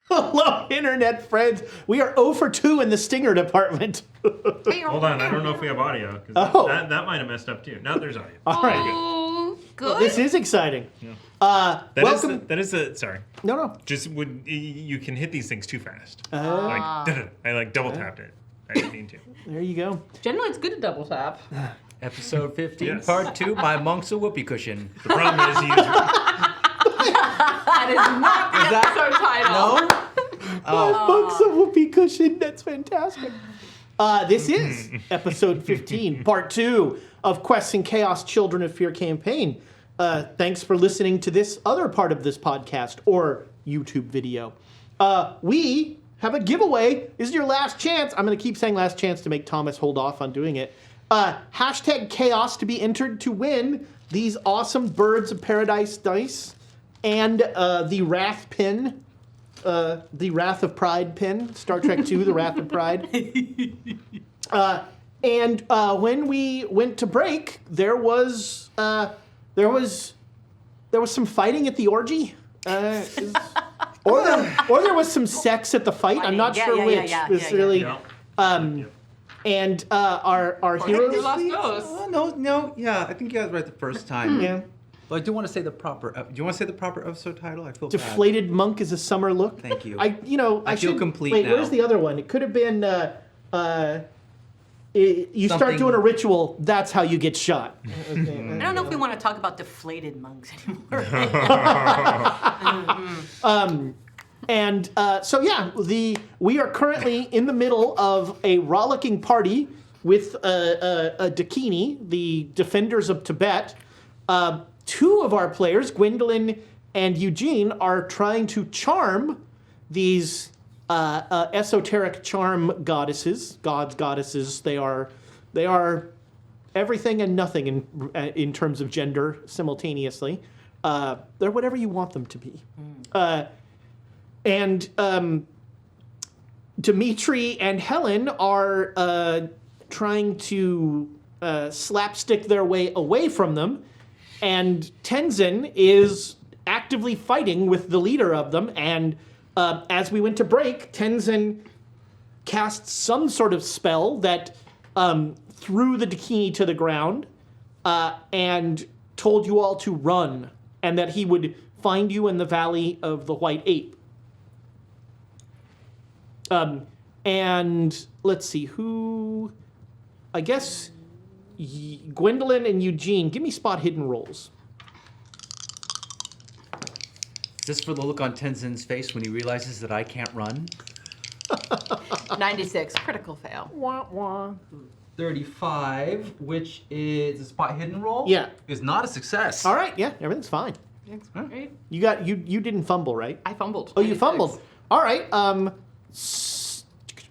Hello, internet friends. We are 0 for 2 in the stinger department. Hold on, I don't know if we have audio. That might have messed up too. Now there's audio. All right. Good. Well, this is exciting. Yeah. Welcome. That is a sorry. No. Just you can hit these things too fast. I double tapped it. I didn't mean to. There you go. Generally, it's good to double tap. Episode 15, Yes. Part 2, My Monk's a Whoopee Cushion. The problem is That is not the episode title. No? Bugs of whoopee cushion. That's fantastic. This is episode 15, part 2 of Quests and Chaos Children of Fear campaign. Thanks for listening to this other part of this podcast or YouTube video. We have a giveaway. This is your last chance. I'm going to keep saying last chance to make Thomas hold off on doing it. Hashtag chaos to be entered to win these awesome Birds of Paradise dice and the Wrath pin. The Wrath of Pride pin, Star Trek II, The Wrath of Pride. And when we went to break, there was some fighting at the orgy, or there was some sex at the fight. I'm not sure which. And our heroes. No, yeah, I think you guys were right the first time. Yeah. Well, I do want to say the proper. Do you want to say the proper episode title? I feel Deflated Monk is a summer look. Thank you. I feel should, complete wait, now. where's the other one? It could have been. You start Something- doing a ritual. That's how you get shot. Okay. I don't know if we want to talk about deflated monks anymore. We are currently in the middle of a rollicking party with a Dakini, the Defenders of Tibet. Two of our players, Gwendolyn and Eugene, are trying to charm these esoteric charm goddesses. They are everything and nothing in terms of gender simultaneously. They're whatever you want them to be. And Dimitri and Helen are trying to slapstick their way away from them. And Tenzin is actively fighting with the leader of them. And as we went to break, Tenzin cast some sort of spell that threw the Dakini to the ground and told you all to run, and that he would find you in the Valley of the White Ape. And let's see, who... I guess Gwendolyn and Eugene, give me spot hidden rolls. Just for the look on Tenzin's face when he realizes that I can't run. 96, critical fail. Wah, wah. 35, which is a spot hidden roll. Yeah. Is not a success. All right, yeah, everything's fine. That's great. You didn't fumble, right? I fumbled. Oh, you 96. fumbled. All right,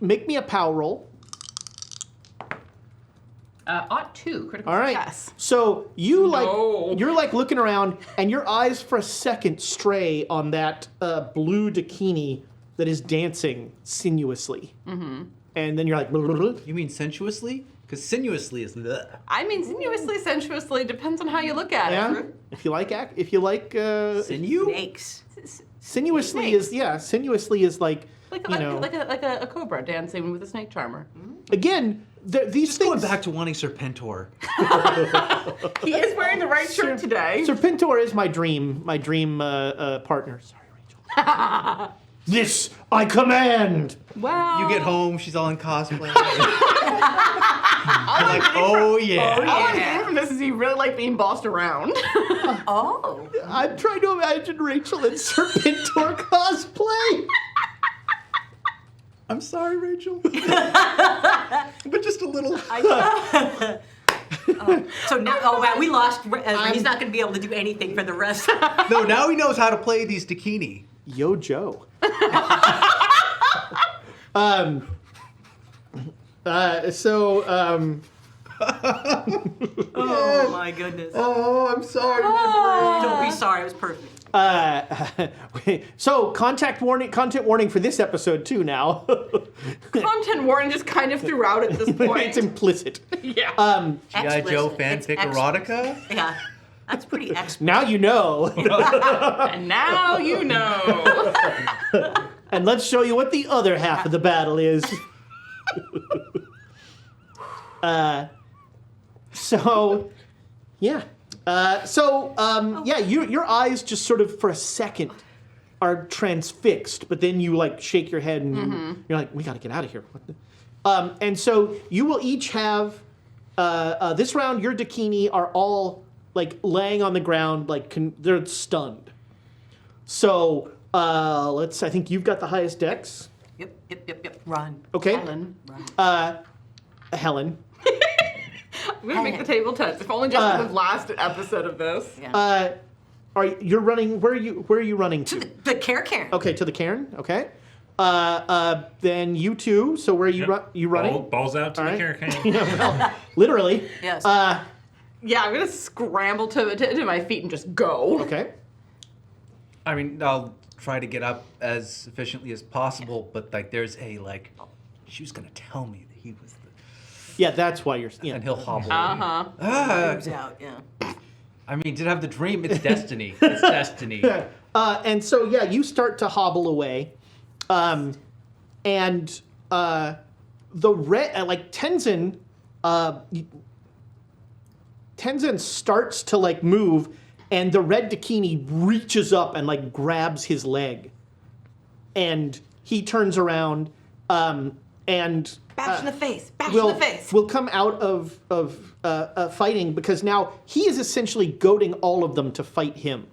make me a power roll. Ought 2, critical All right. success. So you're No. like looking around, and your eyes for a second stray on that blue Dakini that is dancing sinuously. Mm-hmm. And then you're like, blah, blah, blah. You mean sensuously? Because sinuously is bleh. I mean, sinuously, sensuously, depends on how you look at Yeah. it. If you like Sinew? Snakes. sinuously Snakes. Sinuously is like Like you know. a cobra dancing with a snake charmer. Again, these Just things. going back to wanting Serpentor. He is wearing the right shirt today. Serpentor is my dream partner. Sorry, Rachel. This I command. Wow. You get home, she's all in cosplay. You're like, oh yeah. All I'm getting from this is you really like being bossed around. Oh. I'm trying to imagine Rachel in Serpentor cosplay. I'm sorry, Rachel. But just a little. So now, wow, we lost. He's not going to be able to do anything for the rest. No, now he knows how to play these Dakini. Yo, Joe. Oh my goodness. Oh, I'm sorry. Don't be sorry. It was perfect. So content warning for this episode too now. Content warning just kind of throughout at this point. It's implicit. Yeah. G.I. Joe Explicit. fanfic It's erotica? Yeah. That's pretty explicit. Now you know. And now you know. And let's show you what the other half of the battle is. Your eyes just sort of for a second are transfixed, but then you like shake your head and you're like, we got to get out of here. And so you will each have this round. Your Dakini are all like laying on the ground, like they're stunned. So I think you've got the highest dex. Yep. Run. Okay. Helen. Run. Helen. I'm gonna make the table tense. If only just for the last episode of this. Yeah. You're running? Where are you running to? The cairn. Okay, to the cairn. Okay. Then you two. So where are you you running? Balls out to All the right. cairn. Literally. Yes. Yeah, I'm gonna scramble to my feet and just go. Okay. I mean, I'll try to get up as efficiently as possible, but like, there's she was gonna tell me that he was the. Yeah, that's why you're. Yeah. And he'll hobble. Moves out. Yeah. I mean, did I have the dream? It's destiny. It's destiny. And so you start to hobble away, and the red Tenzin, Tenzin starts to like move, and the red Dakini reaches up and like grabs his leg, and he turns around, and Bash in the face. Bash in the face. will come out of fighting because now he is essentially goading all of them to fight him.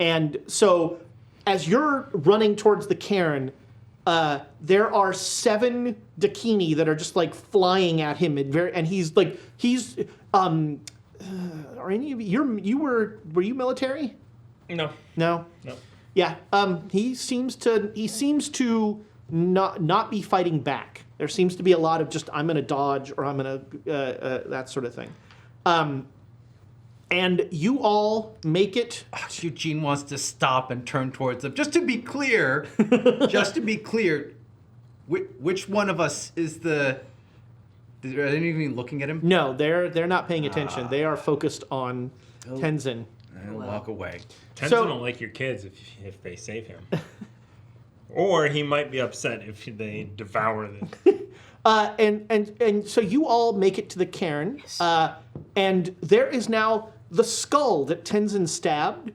And so as you're running towards the cairn, there are 7 Dakini that are just like flying at him and he's are any of you were you military? No. No? No. Yeah. He seems to not be fighting back. There seems to be a lot of just I'm going to dodge or I'm going to that sort of thing. And you all make it. Eugene wants to stop and turn towards them. Just to be clear, which one of us is the? Are they even looking at him? No, they're not paying attention. They are focused on Tenzin. I'll walk away. Tenzin So- don't like your kids if they save him. Or he might be upset if they devour them. And so you all make it to the cairn, and there is now the skull that Tenzin stabbed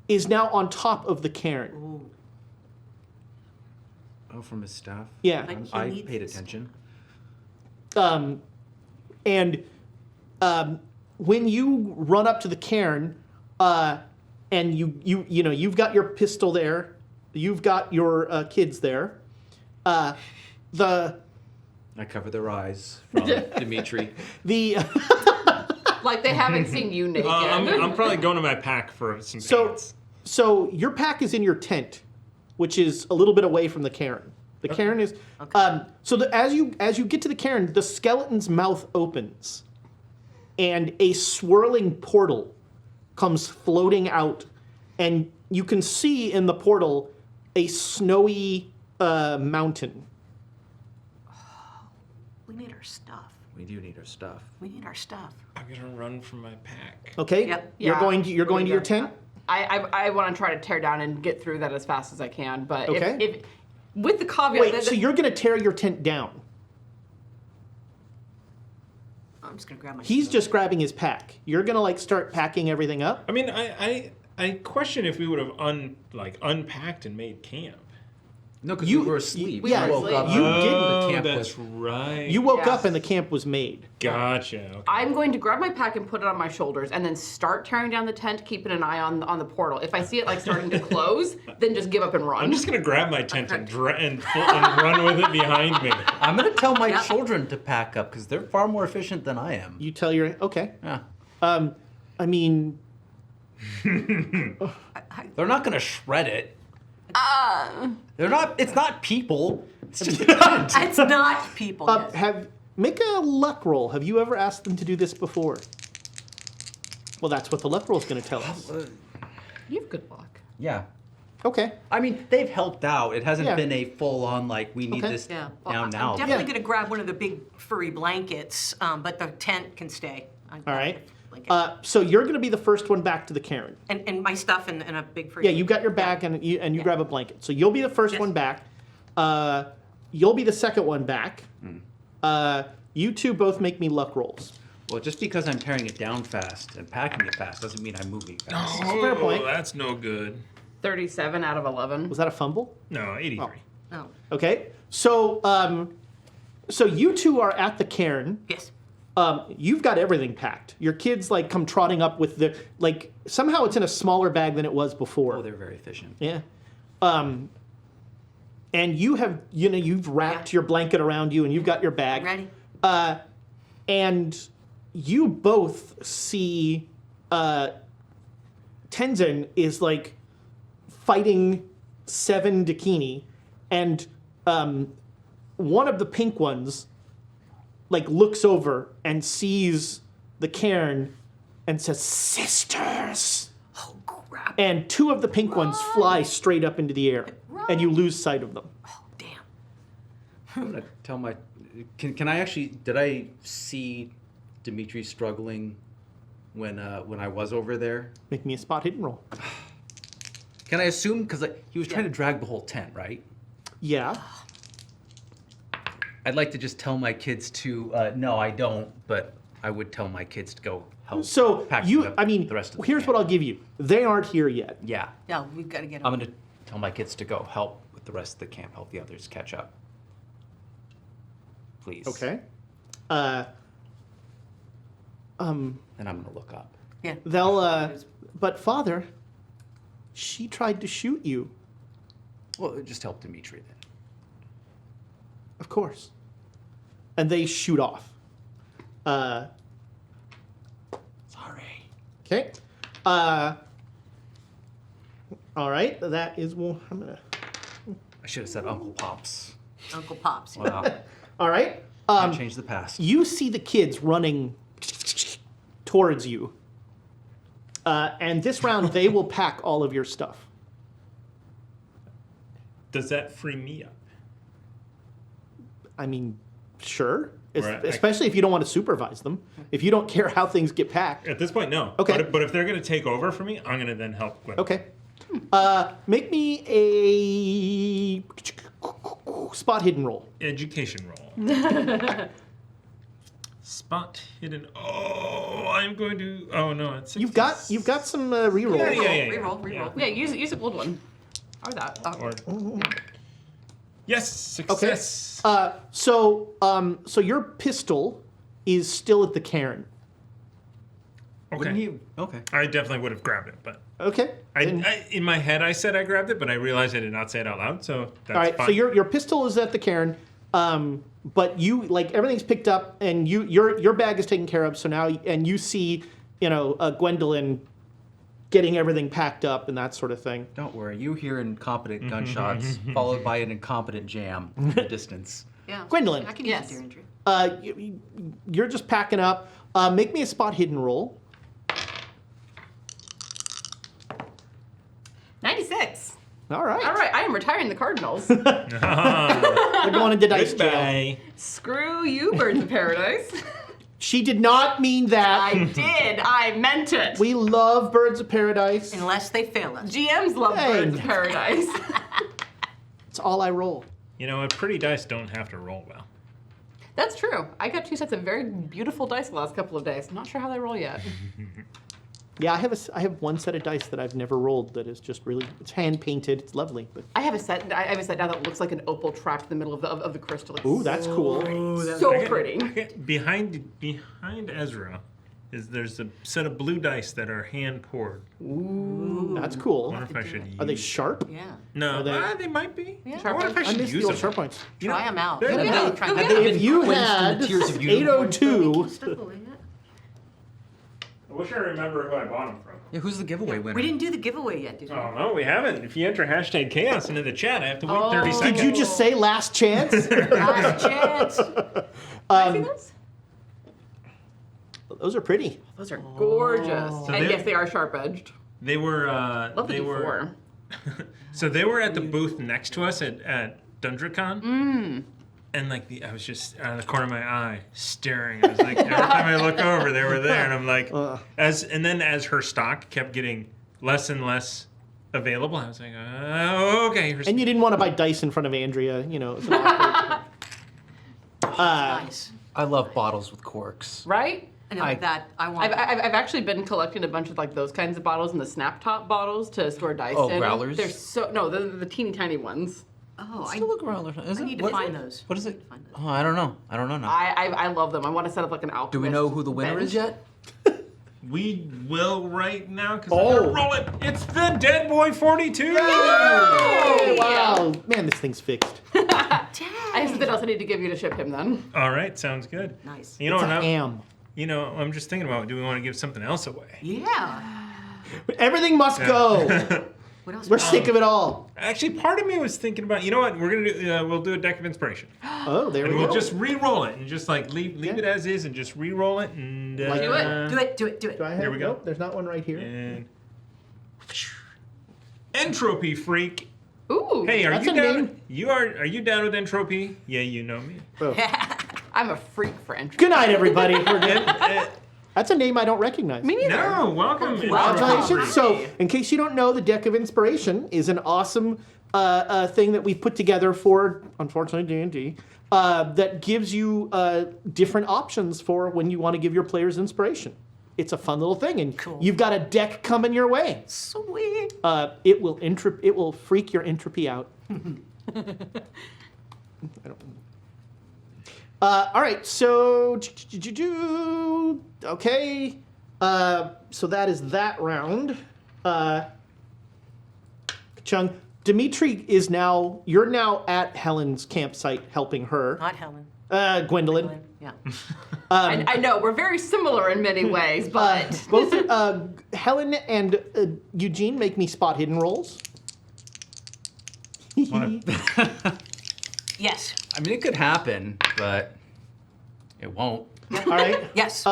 is now on top of the cairn. Ooh. Oh, from his staff? Yeah. Like he I needs paid this. attention. When you run up to the cairn, and you've got your pistol there, you've got your kids there. I cover their eyes from Dimitri. Like they haven't seen you naked. I'm probably going to my pack for some pants. So your pack is in your tent, which is a little bit away from the cairn. The cairn is as you get to the cairn, the skeleton's mouth opens, and a swirling portal comes floating out, and you can see in the portal a snowy mountain. We need our stuff. We do need our stuff. We need our stuff. I'm gonna run from my pack. Okay, Yep. you're Yeah. going to your tent. I want to try to tear down and get through that as fast as I can. But Okay. if with the caveat Wait, that so you're going to tear your tent down? I'm just gonna grab my. He's just grabbing his pack. You're going to like start packing everything up. I mean, I question if we would have unpacked and made camp. No, because You- we were asleep. yeah, We woke up. you and didn't. The camp That's was right. You woke Yes. up and the camp was made. Gotcha. Okay. I'm going to grab my pack and put it on my shoulders, and then start tearing down the tent, keeping an eye on the portal. If I see it like starting to close, then just give up and run. I'm just gonna grab my tent and run with it behind me. I'm going to tell my Yep. children to pack up because they're far more efficient than I am. You tell your okay. Yeah. I mean, They're not going to shred it. They're not. It's not people. It's just It's not people. Yes. make a luck roll. Have you ever asked them to do this before? Well, that's what the luck roll is going to tell us. You have good luck. Yeah. Okay. I mean, they've helped out. It hasn't Yeah. been a full-on like we need Okay. this Yeah. now. I'm definitely Yeah. gonna grab one of the big furry blankets, but the tent can stay. All right. So you're going to be the first one back to the cairn. and my stuff and a big furry. Yeah, you got your bag and you grab a blanket. So you'll be the first Yes. one back. You'll be the second one back. You two both make me luck rolls. Well, just because I'm tearing it down fast and packing it fast doesn't mean I'm moving fast. That's a fair point. That's no good. 37 out of 11. Was that a fumble? No, 83. Oh. Okay. So, so you two are at the cairn. Yes. You've got everything packed. Your kids like come trotting up with the like. Somehow it's in a smaller bag than it was before. Oh, they're very efficient. Yeah. And you have, you've wrapped your blanket around you and you've got your bag. Ready? And you both see Tenzin is like fighting 7 Dakini, and one of the pink ones like looks over and sees the cairn and says, "Sisters!" Oh, crap. And 2 of the pink ones fly straight up into the air, and you lose sight of them. Oh, damn. I'm gonna tell my. Can I actually? Did I see Dimitri struggling when I was over there? Make me a spot hidden roll. Can I assume because he was trying to drag the whole tent, right? Yeah. I'd like to just tell my kids to. No, I don't. But I would tell my kids to go help. So pack you, up I mean, the rest of the here's camp. what I'll give you. They aren't here yet. Yeah, Yeah, we've got to get I'm him. gonna tell my kids to go help with the rest of the camp, help the others catch up. Please. Okay. And I'm gonna look up. Yeah. They'll. But Father, she tried to shoot you. Well, just help Dimitri then. Of course. And they shoot off. Sorry. Okay. All right. That is. Well, I'm gonna. I should have said Uncle Pops. Uncle Pops. Wow. All right. Can't change the past. You see the kids running towards you. And this round, they will pack all of your stuff. Does that free me up? I mean, sure. Right. Especially if you don't want to supervise them. If you don't care how things get packed. At this point, no. Okay. But if they're going to take over for me, I'm going to then help Gwen. Okay. Make me a spot hidden roll. Education roll. Spot hidden. Oh, I'm going to. Oh no, it's. You've got some reroll. Yeah. Reroll. Yeah, use a gold one. Or that. Or, yes, success. Okay. So your pistol is still at the cairn. Okay. Wouldn't you? Okay. I definitely would have grabbed it, but Okay. Then- I in my head I said I grabbed it, but I realized I did not say it out loud. So that's all right. fine. So your pistol is at the cairn, but you like everything's picked up and your bag is taken care of. So now and you see Gwendolyn getting everything packed up and that sort of thing. Don't worry. You hear incompetent gunshots followed by an incompetent jam in the distance. Yeah. Gwendolyn. I can Yes. use the You're just packing up. Make me a spot hidden roll. 96. All right. All right, I am retiring the Cardinals. They're going into dice jail. Goodbye. Screw you, Birds of Paradise. She did not mean that. I did. I meant it. We love Birds of Paradise. Unless they fail us. GMs love Hey. Birds of Paradise. It's all I roll. You know, pretty dice don't have to roll well. That's true. I got 2 sets of very beautiful dice the last couple of days. I'm not sure how they roll yet. Yeah, I have one set of dice that I've never rolled that is just really, it's hand painted. It's lovely. But I have a set now that looks like an opal trapped in the middle of the crystal. It's ooh, that's cool. so pretty. Behind Ezra there's a set of blue dice that are hand poured. That's cool. I wonder if I should use. Are they sharp? Yeah. No, Are they- they might be. Yeah. I wonder if I I should missed use the old them. sharp points. Try them out. There you go. Try Go them get out. them. If you Cleansed in had the tears of unicorn. 802, I wish I remember who I bought them from. Yeah, who's the giveaway winner? We didn't do the giveaway yet, did we? Oh no, we haven't. If you enter hashtag chaos into the chat, I have to wait 30 Oh. seconds. did you just say last chance? Last chance. See those? Those are pretty. Those are gorgeous. So And they- yes, they are sharp edged. They were. Love the they D4. were. So they were at the booth next to us at Dundracon. And like I was just out of the corner of my eye staring. I was like, every time I look over, they were there, and I'm like, as her stock kept getting less and less available. I was like, okay. Here's And you didn't want to buy dice in front of Andrea, you know. It's an awkward... Nice. I love bottles with corks. Right? I know that. I want. I've actually been collecting a bunch of like those kinds of bottles and the snap top bottles to store dice in. growlers? They're so the teeny tiny ones. Oh, Still a growler. Is I it? need to find those. What is it? Find those. Oh, I don't know. I don't know now. I love them. I want to set up like an alchemist. Do we know who the winner bench. is yet? We will right now because Oh. I'm gonna roll it. It's the Dead Boy 42. Oh, wow. Man, this thing's fixed. I have something else I need to give you to ship him then. All right, sounds good. Nice. You know, It's a now, ham. you know, I'm just thinking about, do we want to give something else away? Yeah. Everything must go. What else? We're sick of it all. Actually, part of me was thinking about, you know what? We're gonna do. We'll do a deck of inspiration, Oh, there and we we'll go. just re-roll it and just like leave it as is and just re-roll it and Like- Do it. Do it. Do it. Do Do it. I have, Here we go. Nope, there's not one right here. And entropy freak. Ooh. Hey, are That's you a down? name. Are you down with entropy? Yeah, you know me. Oh. I'm a freak for entropy. Good night, everybody. We're good. And, That's a name I don't recognize. Me neither. no, welcome. Congratulations. So, in case you don't know, the Deck of Inspiration is an awesome thing that we've put together for, unfortunately, D&D, that gives you different options for when you want to give your players inspiration. It's a fun little thing, and Cool. you've got a deck coming your way. Sweet. It will freak your entropy out. I don't. All right, so okay, so that is that round. Chung, Dimitri is now. You're now at Helen's campsite helping her. Not Helen. Gwendolyn. Yeah. I know we're very similar in many ways, but Both Helen and Eugene make me spot hidden rolls. Yes. I mean, it could happen, but it won't. All right. Yes.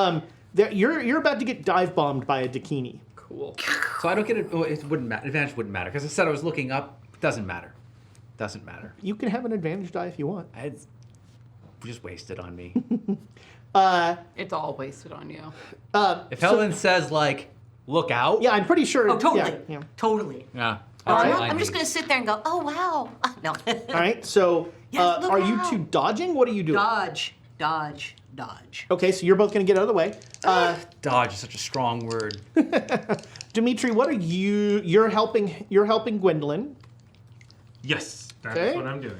You're about to get dive bombed by a Dakini. cool. So I don't get it. Well, it wouldn't matter. Advantage wouldn't matter because I said I was looking up. Doesn't matter. Doesn't matter. You can have an advantage die if you want. I had just wasted on me. It's all wasted on you. If Helen says like, "Look out," Yeah, I'm pretty sure. Oh, totally. Yeah. Totally. yeah. All right. I'm just gonna sit there and go, oh wow. No. All right. So, Yes, look are you out. two dodging? What are you doing? Dodge, dodge, dodge. Okay, so you're both going to get out of the way. Dodge is such a strong word. Dimitri, what are you? You're helping Gwendolyn. Yes, that's Okay. what I'm doing.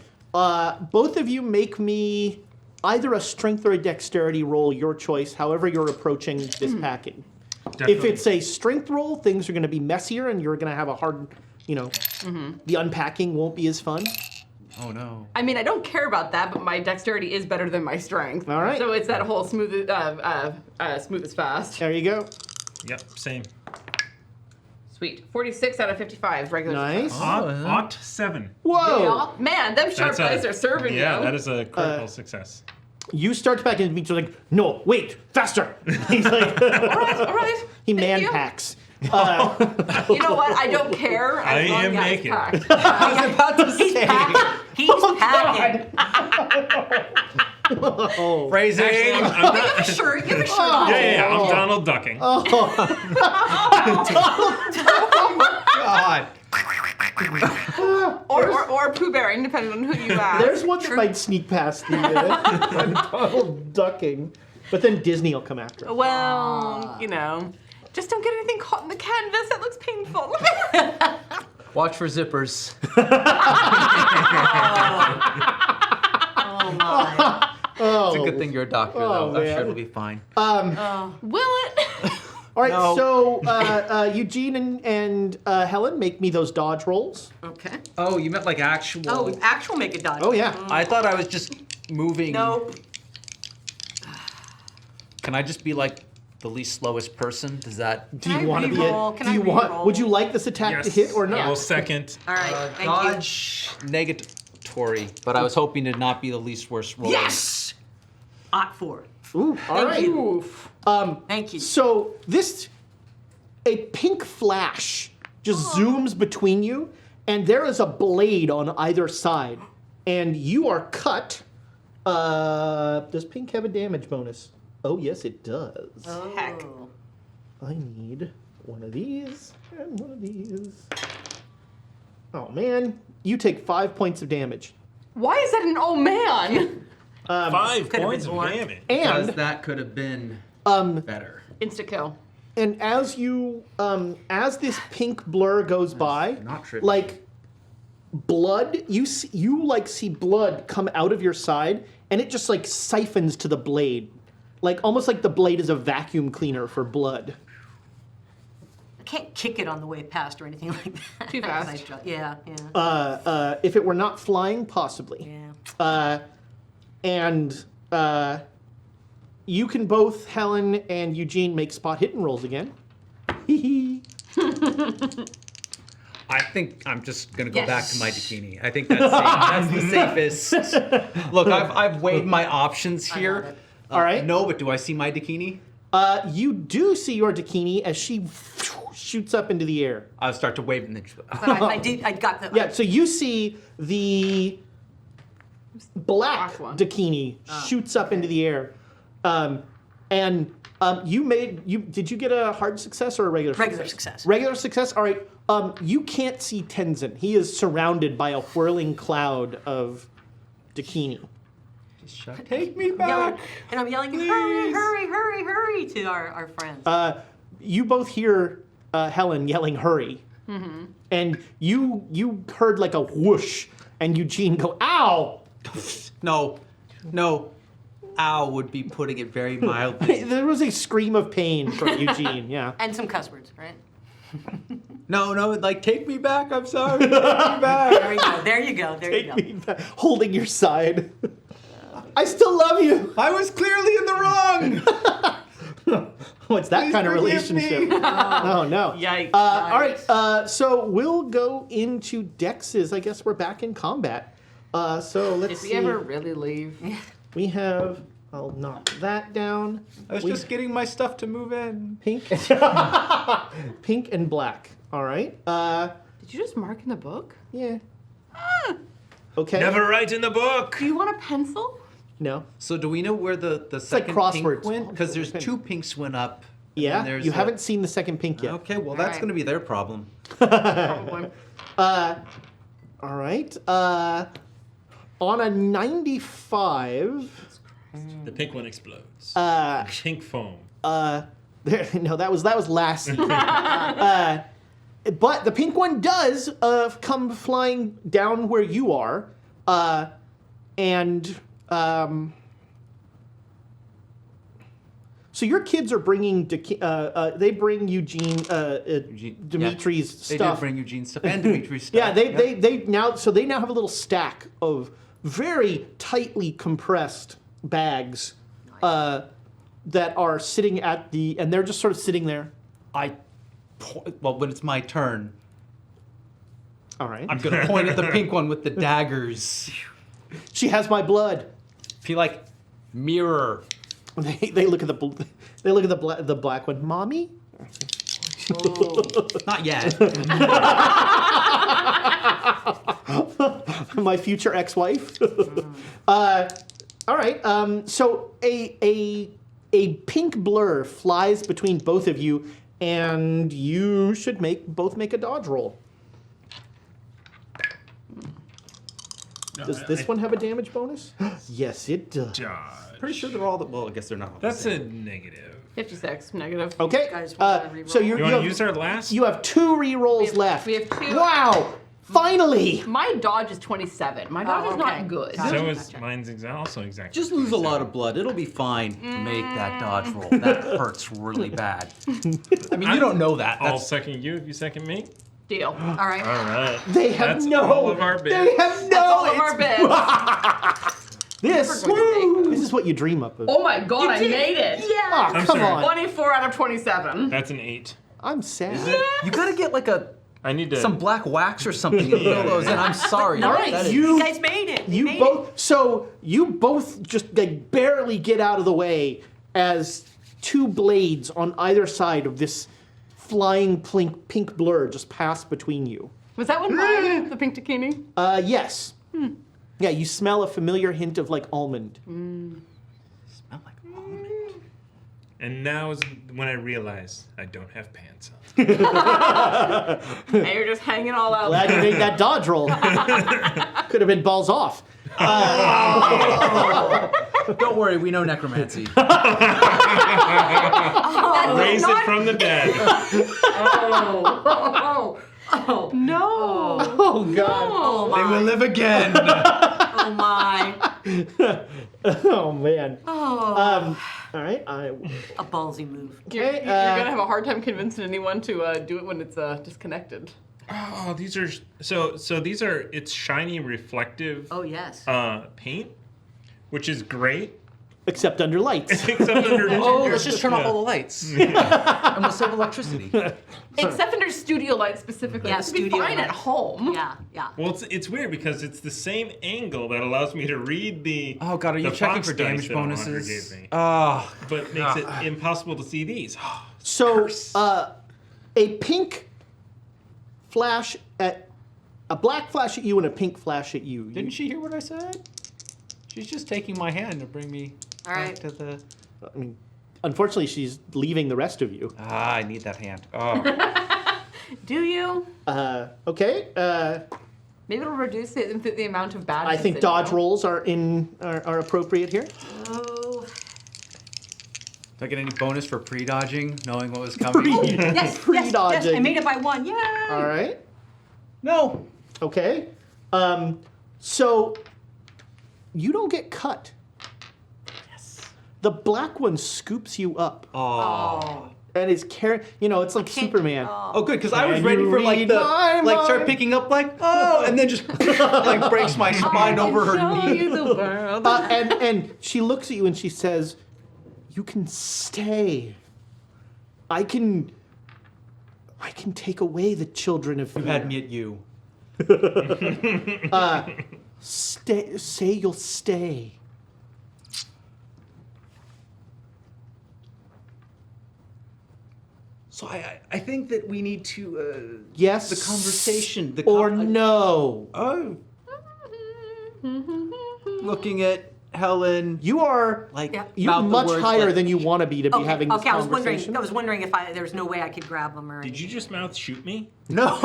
Both of you make me either a strength or a dexterity roll, your choice. However, you're approaching this packing. If Definitely. it's a strength roll, things are going to be messier, and you're going to have a hard, the unpacking won't be as fun. Oh no. I mean, I don't care about that, but my dexterity is better than my strength. All right. So it's that whole smooth as fast. There you go. Yep, same. Sweet. 46 out of 55 regular. Nice. success. Ought 7. Whoa! Yeah. Man, them sharp That's dice are serving you. Yeah, that is a critical success. You start to pack, and Dimitri's like, "No, wait, faster!" He's like, All right. he Thank man you. packs. You know what? I don't care. I As long am as it's naked. packed. I was about to He's say packing. He's packing. phrasing. Actually, I'm not, Sure, give a shirt. yeah, I'm Donald Ducking. God. Or Pooh Bearing, depending on who you ask. There's one that might sneak past the Donald ducking, but then Disney will come after him. Well, just don't get anything caught in the canvas. That looks painful. Watch for zippers. Oh my. Oh, It's a good thing you're a doctor, Oh, though. I'm man. sure it'll be fine. Will it? All right, No. so Eugene and Helen, make me those dodge rolls. Okay. Oh, you meant like actual. Oh, actual make a dodge. Oh yeah. I thought I was just moving. Nope. Can I just be like the least slowest person? Does that? Do Can you I want to be re-roll? a? Can Do I you want? re-roll? Would you like this attack to hit or I not? will second. All right. Thank you. dodge negatory, but I was hoping to not be the least worst roll. Yes. Ought 4. Ooh, all right. Oof. Thank you. So a pink flash just zooms between you, and there is a blade on either side, and you are cut. Does pink have a damage bonus? Oh yes, it does. Heck. Oh. I need one of these and one of these. Oh man, you take 5 points of damage. Why is that an oh man? 5 been points of more. damage. Because And that could have been better. Insta kill. and as you as this pink blur goes by, not trivial. like blood, you see blood come out of your side, and it just like siphons to the blade, like almost like the blade is a vacuum cleaner for blood. I can't kick it on the way past or anything like that. Too fast. Nice job. Yeah. If it were not flying, possibly. Yeah. And you can both, Helen and Eugene, make spot hidden rolls again. I think I'm just gonna go Yes. back to my Dakini. I think that's safe. That's the safest. Look, I've weighed my options here. it. All right. No, but do I see my Dakini? You do see your Dakini as she shoots up into the air. I'll start to wave and then. But I did. I got the. Yeah, so you see the black Black one. Dakini shoots up into the air. And did you get a hard success or a regular success? Regular success. Regular success? All right. You can't see Tenzin. He is surrounded by a whirling cloud of Dakini. Take me Yelling, back. and I'm yelling, Please. hurry, hurry, hurry, hurry to our friends. You both hear Helen yelling, hurry. Mm-hmm. And you heard like a whoosh, and Eugene go, ow! No. Ow would be putting it very mildly. There was a scream of pain from Eugene, yeah. And some cuss words, right? No, like take me back. I'm sorry. Take me back. There you go. There you go. There you Take go. me back, holding your side. I still love you. I was clearly in the wrong. What's that Please kind of forgive me. relationship? Oh, no. Yikes. All right, so we'll go into Dex's. I guess we're back in combat. So let's If see. we ever really leave. We have. I'll knock that down. I was We- just getting my stuff to move in. pink, pink and black. All right. Did you just mark in the book? Yeah. Okay. Never write in the book. Do you want a pencil? No. So do we know where the like second crosswords. pink went? Because there's two pinks went up. and Yeah. then there's You a- haven't seen the second pink yet. Okay, well that's Alright. going to be their problem. Probably. All right. On a 95. The pink one explodes. Pink foam. No, that was last season. But the pink one does come flying down where you are, and so your kids are bringing. They bring Eugene, Dimitri's They stuff. did bring Eugene's stuff and Dimitri's stuff. Yeah, they now have a little stack of very tightly compressed bags that are sitting at and they're just sort of sitting there. Well, when it's my turn, All right. I'm going to point at the pink one with the daggers. She has my blood. If you like, mirror. They look at the black one. Mommy? Not yet. My future ex-wife. All right. So a pink blur flies between both of you, and you should both make a dodge roll. Does this one have a damage bonus? Yes, it does. Dodge. Pretty sure they're all well, I guess they're not all the That's same. a negative. 56 negative. Okay. guys wanna reroll? So You want to use our last? you have 2 rerolls left. we have 2. Wow! Finally! My dodge is 27. My dodge is okay. not good. Gotcha. So is mine's also exactly. Just lose a lot of blood. It'll be fine to make that dodge roll. That hurts really bad. I mean, you don't know that. I'll That's, second you if you second me. Deal. All right. All right. They have That's no. all of our They bits. have no. All of our it's- bids. This. Never going to make This is what you dream up of. Oh my god, I did. made it. Oh, Yeah. I'm come sorry. on. 24 out of 27. That's an 8. I'm sad. you gotta get like I need to. some black wax or something and fill those in. I'm sorry. All right, That is- You guys made it. You made both. So you both just like barely get out of the way as 2 blades on either side of this flying pink blur just pass between you. Was that one mine? The pink Dakini? Yes. Yeah, you smell a familiar hint of like almond. Smell like almond. And now is when I realized I don't have pants on. And you're just hanging all out. Glad you made that dodge roll. Could have been balls off. Don't worry, we know necromancy. Raise it from the dead. No. Oh, God. Oh They my. will live again. Oh my. Oh, man. Oh. All right. A ballsy move. You're Okay, going to have a hard time convincing anyone to do it when it's disconnected. Oh, these are these are it's shiny reflective Oh yes. paint, which is great. Except under lights. Except under Oh, let's just turn off all the lights. And we'll save electricity. Except under studio light specifically. Yeah, This would be studio fine light. at home. Yeah, yeah. Well, it's weird because it's the same angle that allows me to read the. Oh God, are you the checking fox for dice damage that Alejandro bonuses? gave me, Oh, but makes it impossible to see these. So, a pink flash at a black flash at you and a pink flash at you. didn't she hear what I said? She's just taking my hand to bring me All back right. to the. I mean, unfortunately, she's leaving the rest of you. I need that hand. Oh, Do you? Okay. Maybe it'll reduce the amount of bad. I think dodge rolls are appropriate here. Oh. do I get any bonus for pre-dodging, knowing what was coming? Yes, yes, Pre-dodging. yes. I made it by 1. Yay! All right. No. Okay. So you don't get cut. Yes. The black one scoops you up Oh. and is carrying. You know, it's like Superman. Oh, good, because I was Can ready you for like read the my start mind? picking up like and then just like breaks my spine over her Show knee. you the world. And she looks at you and she says, "You can stay. I can take away the children of You had me at you. Stay. Say you'll stay." So I think that we need to Yes. the conversation or no. Oh. Looking at Helen, You are like Yeah. you're mouth the much words higher like- than you want to be having this okay. I was conversation. wondering if there's no way I could grab them or. Did you just mouth shoot me? No. that's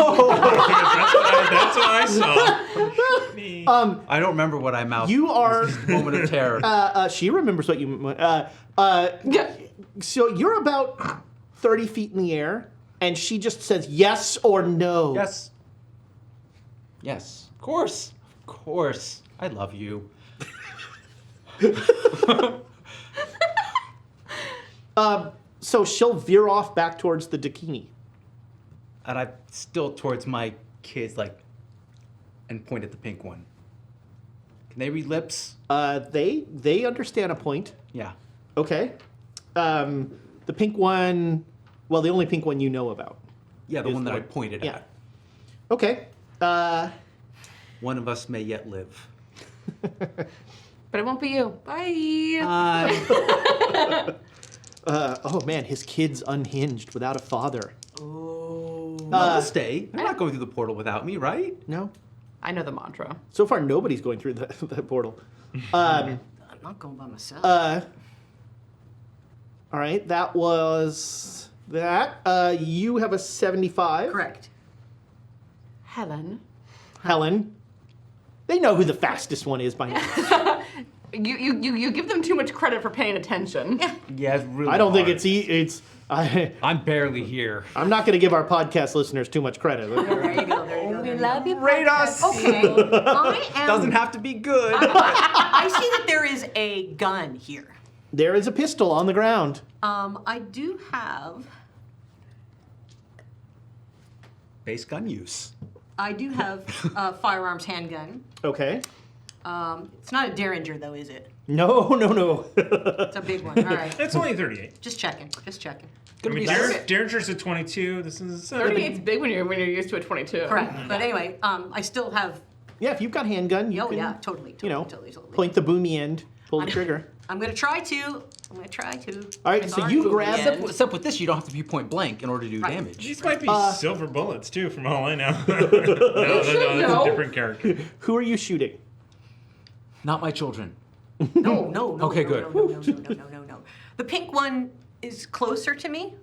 what I saw. Shoot me. I don't remember what I mouthed. You are. Moment of terror. She remembers what you. Yeah. So you're about 30 feet in the air, and she just says yes or no. Yes. Yes. Of course. Of course. I love you. So she'll veer off back towards the Dakini. And I'm still towards my kids, like, and point at the pink one. Can they read lips? They understand a point. Yeah. Okay. The pink one. Well, the only pink one you know about. Yeah, the Is one that I one. pointed Yeah. at. Okay. One of us may yet live. But it won't be you. Bye. Oh man, his kid's unhinged without a father. Oh. I'll stay. They're not going through the portal without me, right? No. I know the mantra. So far, nobody's going through the portal. I'm not going by myself. All right, that was that. You have a 75. Correct. Helen. Helen. They know who the fastest one is by now. You give them too much credit for paying attention. Yeah, it's really I don't think hard. it's. I'm barely here. I'm not going to give our podcast listeners too much credit. There you go. There you go. We love you. Rate us. Okay. I am. Doesn't have to be good. I see that there is a gun here. There is a pistol on the ground. I do have. Base gun use. I do have a firearms handgun. Okay. It's not a Derringer though, is it? No. It's a big one. All right. It's only 38. Just checking. Just checking. I mean, Derringer's a 22. This is 38's big when you're used to a 22. Correct. But anyway, I still have. Yeah, if you've got handgun, you Oh can, yeah, totally. you know, totally. point the boomy end, pull the trigger. I'm gonna try to. All right, so you grab Yeah. Except with this, you don't have to be point blank in order to do Right. damage. These might be silver bullets too, from all I know. no, that's know. a different character. Who are you shooting? Not my children. No. Okay, good. No. The pink one is closer to me.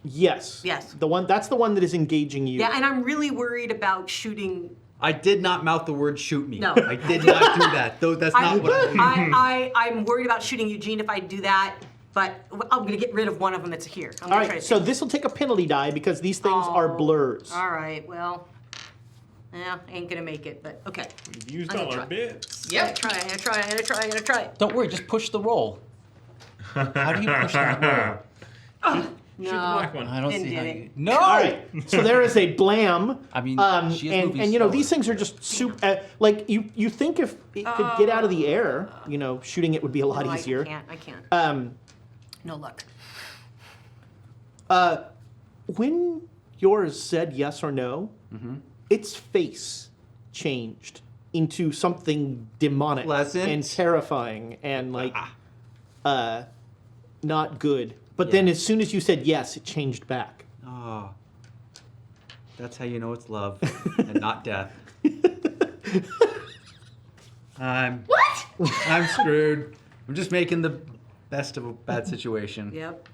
Yes. Yes. That's the one that is engaging you. Yeah, and I'm really worried about shooting. I did not mouth the word "shoot me." No. I did not do that. Though that's not what I'm worried about shooting Eugene if I do that, but I'm going to get rid of one of them that's here. I'm All gonna try right, to so take- this will take a penalty die because these things are blurs. All right, well, yeah, ain't going to make it, but okay. We've used I'm all gonna our try. bits. I'm going to try. Don't worry, just push the roll. How do you push that roll? Shoot the black one. I don't Didn't see how get you. it. No. All right, so there is a blam. I mean, she is and moving you know slower. these things are just like you think if it could get out of the air, you know, shooting it would be a lot No, easier. I can't. No luck. When yours said yes or no, its face changed into something demonic Pleasant. and terrifying and like not good. But then as soon as you said yes, it changed back. Oh, that's how you know it's love and not death. I'm screwed. I'm just making the best of a bad situation. Yep.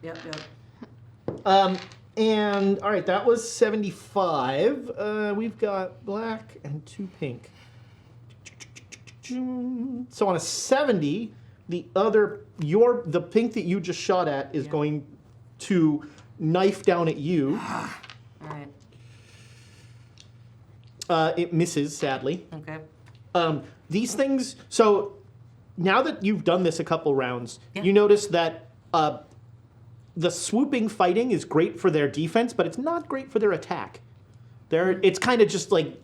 And all right, that was 75. We've got black and 2 pink. So on a 70, the pink that you just shot at is going to knife down at you. All right. It misses, sadly. Okay. These things. So now that you've done this a couple rounds, Yeah. you notice that the swooping fighting is great for their defense, but it's not great for their attack. It's kind of just like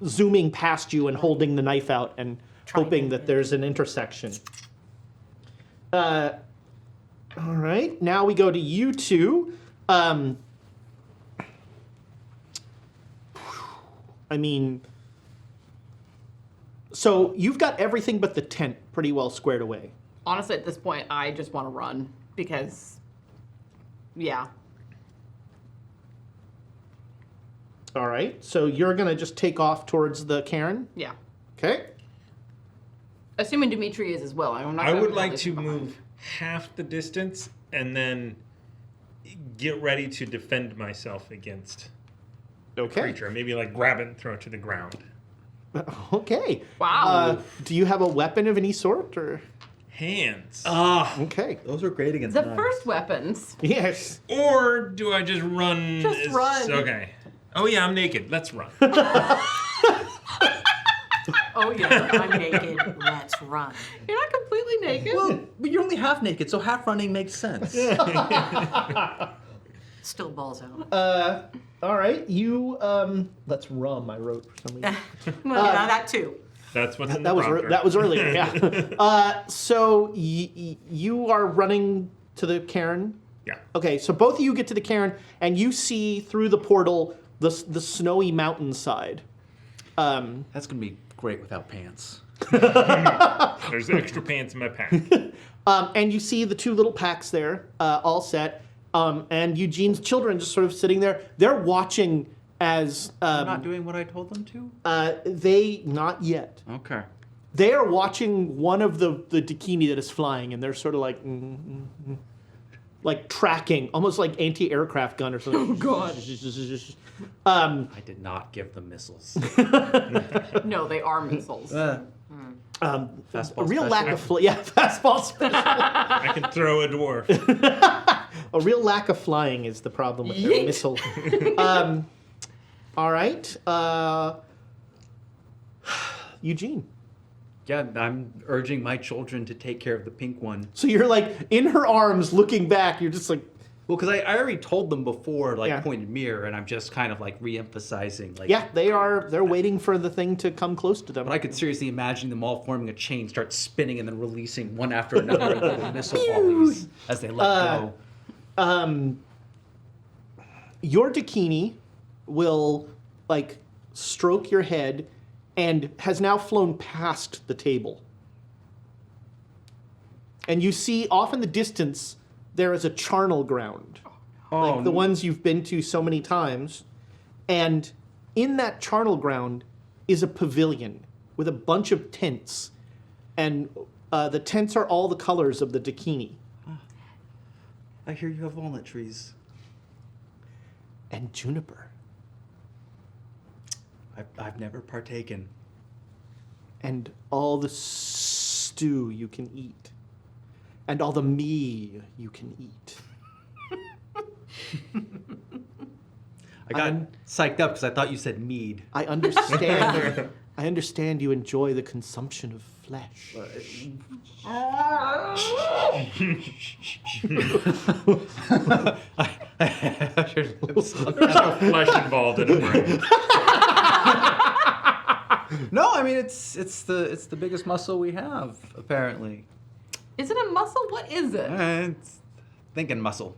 zooming past you and holding the knife out and hoping that there's an intersection. All right, now we go to you two. I mean, so you've got everything but the tent pretty well squared away. Honestly, at this point, I just want to run because, yeah. All right, so you're gonna just take off towards the cairn. Yeah. Okay. Assuming Dimitri is as well. I'm not I gonna would leave like him to behind. move half the distance and then get ready to defend myself against Okay. creature. Maybe like grab it and throw it to the ground. Okay. Wow. Do you have a weapon of any sort, or? Hands. Okay. Those are great against The knives. first weapons. Yes. Or do I just run? Just run. Okay. Oh yeah, I'm naked. Let's run. Oh yeah, I'm naked. Let's run. You're not completely naked. Well, but you're only half naked, so half running makes sense. Still balls out. All right. You. Let's rum. I wrote for some reason. Well, yeah, that too. That's what's in That the was prompter. that was earlier. Yeah. So you are running to the cairn. Yeah. Okay. So both of you get to the cairn, and you see through the portal the snowy mountainside. That's gonna be great without pants. There's extra pants in my pack. And you see the 2 little packs there, all set. And Eugene's children just sort of sitting there. They're watching as They're not doing what I told them to? they not yet. Okay. They are watching one of the Dakini that is flying, and they're sort of like like tracking, almost like anti-aircraft gun or something. Oh God! I did not give them missiles. No, they are missiles. A Fastball real lack of special. fastball special. I can throw a dwarf. A real lack of flying is the problem with their Yeet. missile. All right, Eugene. Yeah, I'm urging my children to take care of the pink one. So you're like in her arms, looking back. You're just like, Well, because I already told them before, like Yeah. pointed mirror, and I'm just kind of like re-emphasizing, like. yeah, they're waiting for the thing to come close to them. But I could seriously imagine them all forming a chain, start spinning, and then releasing one after another little missile volleys as they let go. Your Dakini will like stroke your head and has now flown past the table. And you see off in the distance there is a charnel ground. Like the ones you've been to so many times. And in that charnel ground is a pavilion with a bunch of tents. And the tents are all the colors of the Dakini. I hear you have walnut trees. And juniper. I've never partaken. And all the stew you can eat. And all the me you can eat. I got psyched up because I thought you said mead. I understand. I understand you enjoy the consumption of flesh. There's no flesh involved in it, right? No, I mean it's the biggest muscle we have apparently. Is it a muscle? What is it? It's thinking muscle.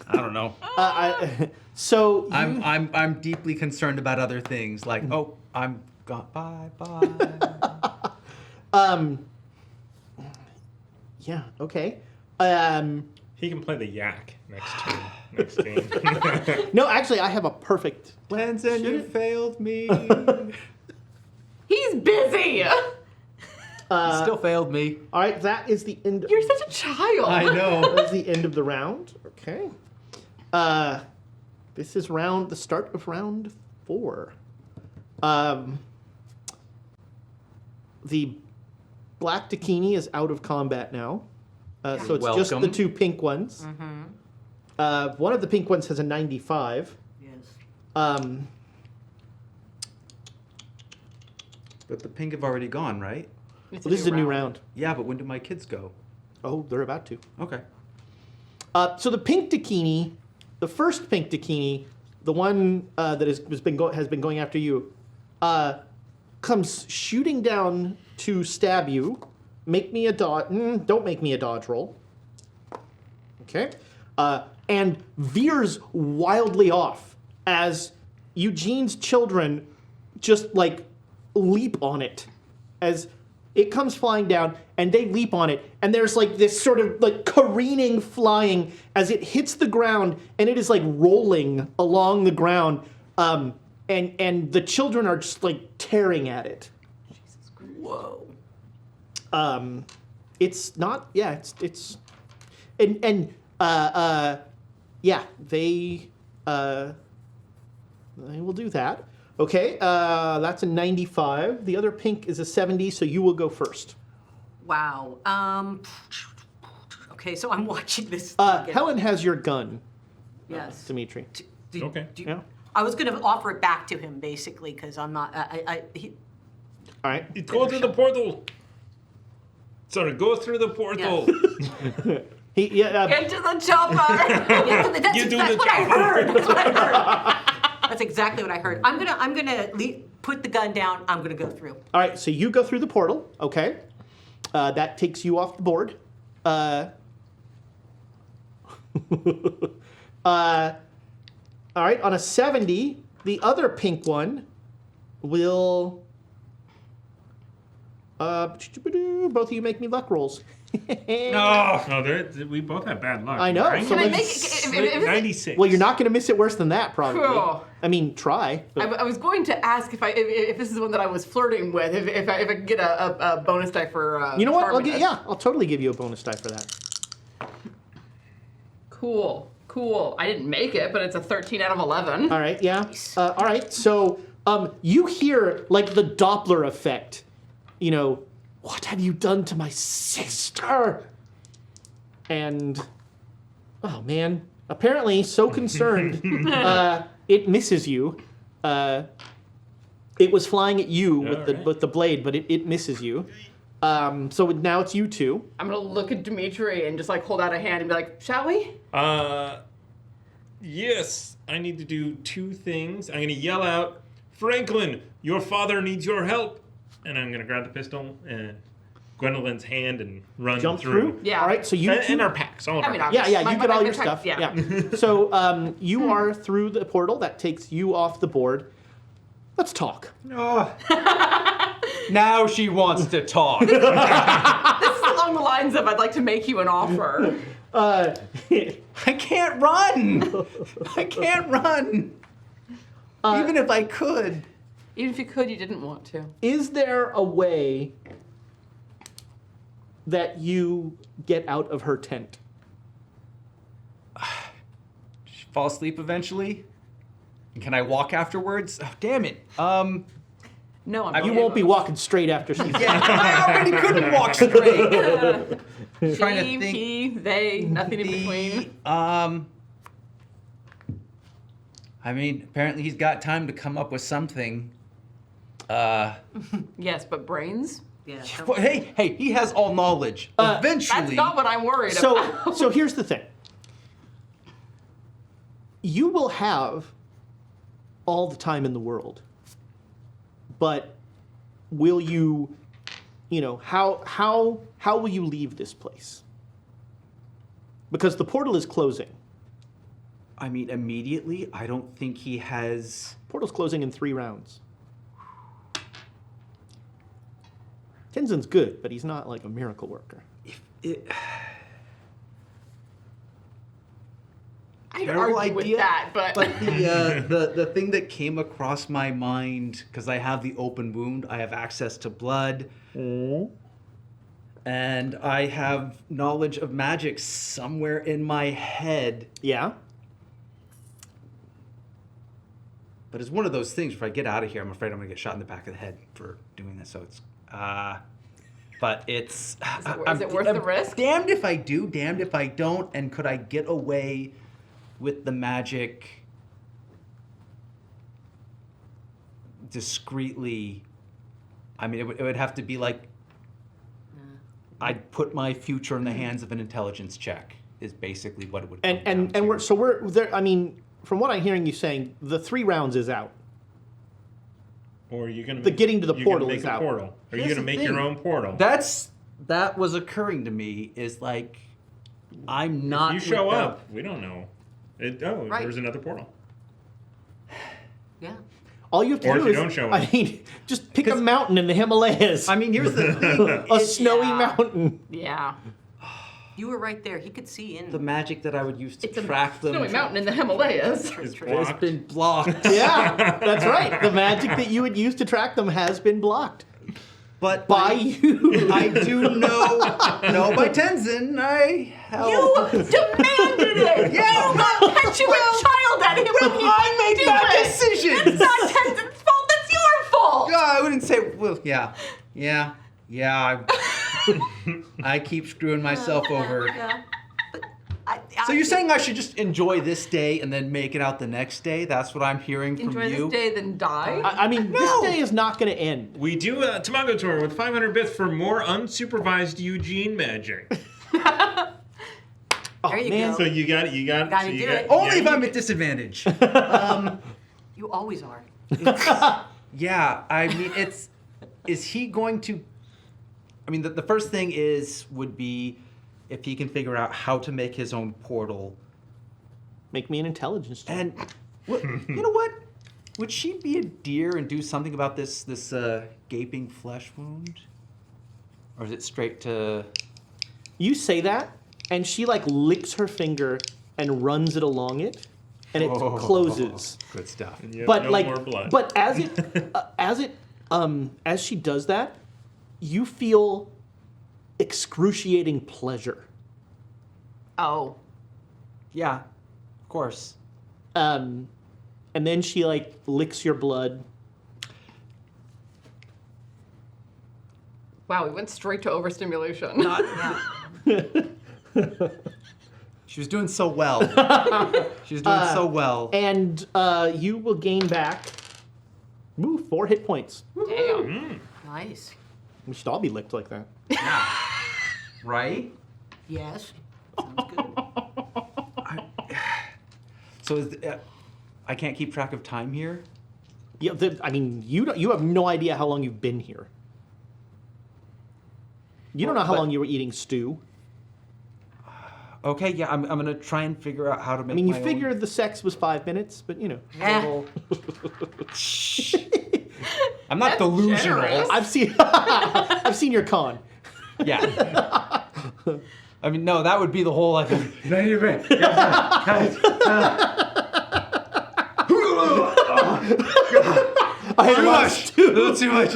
I don't know. So you, I'm deeply concerned about other things like I'm gone. Bye. yeah, okay. He can play the yak next game. No, actually, I have a perfect. Tenzin, you failed me. He's busy. Still failed me. All right, that is the end. You're such a child. I know. That's the end of the round. Okay. This is the start of round 4. The black Dakini is out of combat now. So it's just the Welcome. 2 pink ones. One of the pink ones has a 95. Yes. But the pink have already gone, right? It's Well, this is a new round. Yeah, but when do my kids go? Oh, they're about to. Okay. So the pink Dakini, the first pink Dakini, the one that has been going after you, comes shooting down to stab you. Make me a dodge. Don't make me a dodge roll. Okay. And veers wildly off as Eugene's children just like leap on it as it comes flying down, and they leap on it, and there's like this sort of like careening flying as it hits the ground, and it is like rolling along the ground, and the children are just like tearing at it. Whoa. It's not. Yeah. It's yeah. They will do that. Okay, that's a 95. The other pink is a 70, so you will go first. Wow. Okay, so I'm watching this. Helen has your gun, Yes. Dimitri. Okay. Yeah. I was going to offer it back to him, basically, because I'm not. All right. Go through the portal. Sorry, go through the portal. Get Get to the chopper. That's what I heard. That's what I heard. That's exactly what I heard. I'm gonna put the gun down. I'm gonna go through. all right, so you go through the portal. Okay. That takes you off the board. All right, on a 70, the other pink one will. Both of you make me luck rolls. No, we both have bad luck. I know. Right? So Can I let's- make it? If 96. Well, you're not going to miss it worse than that, probably. Cool. I mean, try. but- I was going to ask if this is one that I was flirting with, if I could get a bonus die for. you know what? charming. I'll totally give you a bonus die for that. Cool. I didn't make it, but it's a 13 out of 11. All right, yeah. All right, so you hear like the Doppler effect. You know, what have you done to my sister? And oh man, apparently so concerned, it misses you. It was flying at you with the blade, but it misses you. So now it's you two. I'm gonna look at Dimitri and just like hold out a hand and be like, "Shall we?" Yes, I need to do 2 things. I'm going to yell out, Franklin, your father needs your help. And I'm going to grab the pistol and Gwendolyn's hand and run Jump through. Yeah. All right, so you two. And our packs. All of our mean, packs. Yeah, My- you get my- all my your tech- stuff. yeah. So you are through the portal. That takes you off the board. Let's talk. Now she wants to talk. This is along the lines of, "I'd like to make you an offer." I can't run. I can't run. Even if I could. Even if you could, you didn't want to. Is there a way that you get out of her tent? fall asleep eventually? And can I walk afterwards? Oh, damn it. No, I'm You won't be walking straight after she's Yeah, I already couldn't walk straight. Trying to She, think. he, they, nothing in between. I mean, apparently he's got time to come up with something. Yes, but brains? Yeah. Well, hey, he has all knowledge. Eventually. That's not what I'm worried about. So here's the thing. You will have all the time in the world, but will you, how will you leave this place? Because the portal is closing. I mean, immediately, I don't think he has... Portal's closing in 3 rounds. Tenzin's good, but he's not like a miracle worker. I'd terrible argue with idea, that, but the thing that came across my mind, because I have the open wound, I have access to blood, and I have knowledge of magic somewhere in my head. Yeah? But it's one of those things, if I get out of here, I'm afraid I'm going to get shot in the back of the head for doing this, so it's... but it's... is it worth the risk? Damned if I do, damned if I don't, and could I get away with the magic discreetly? I mean, it would have to be like... I'd put my future in the hands of an intelligence check, is basically what it would come down to. And we're there, I mean... From what I'm hearing you saying, the 3 rounds is out. Or are you gonna The getting to the you're portal gonna make is a out. portal? Are you Here's gonna the make your thing. own portal? That was occurring to me, is like, I'm not... You show with up. We don't know. Right. There's another portal. Yeah. All you have to Or do if you is, don't show I up. mean, just pick a mountain in the Himalayas. I mean, here's the thing. a snowy mountain. yeah. You were right there. He could see in. The magic that I would use to It's a track them snowy mountain in the Himalayas. It's true. has blocked. been blocked. Yeah, that's right. The magic that you would use to track them has been blocked. But By you. I do know by Tenzin, I help. You demanded it! Yeah, You got petulant child at him when he I made didn't bad do it. decisions. It's not Tenzin's fault, that's your fault! I wouldn't say, well, yeah. I keep screwing myself over. Yeah. But So you're saying I should just enjoy this day and then make it out the next day? That's what I'm hearing from Enjoy you? this day, then die? I mean, this day is not going to end. We do a Tamago tour with 500 bits for more unsupervised Eugene magic. Oh, There you man. go. So you got it. Gotta so do you it. Only yeah, if you- I'm at disadvantage. You always are. Yeah, I mean, is he going to... I mean, the first thing would be if he can figure out how to make his own portal. Make me an intelligence check. And, you know what? Would she be a dear and do something about this gaping flesh wound? Or is it straight to... You say that, and she like licks her finger and runs it along it, and it closes. Good stuff. And you have But no like, more blood. but as she does that, you feel excruciating pleasure. Oh. Yeah, of course. And then she like licks your blood. Wow, we went straight to overstimulation. Not... She was doing so well. She was doing so well. And you will gain back 4 hit points. Damn. Nice. We should all be licked like that. Right? Yes. Sounds good. So I can't keep track of time here? Yeah, you have no idea how long you've been here. You don't know how But- long you were eating stew. Okay, yeah, I'm gonna try and figure out how to make I mean, you my own- figured the sex was 5 minutes, but you know. Eh. I'm not delusional. generous. I've seen your con. Yeah. I mean, no, that would be the whole like. I Too love much. stew. Too much.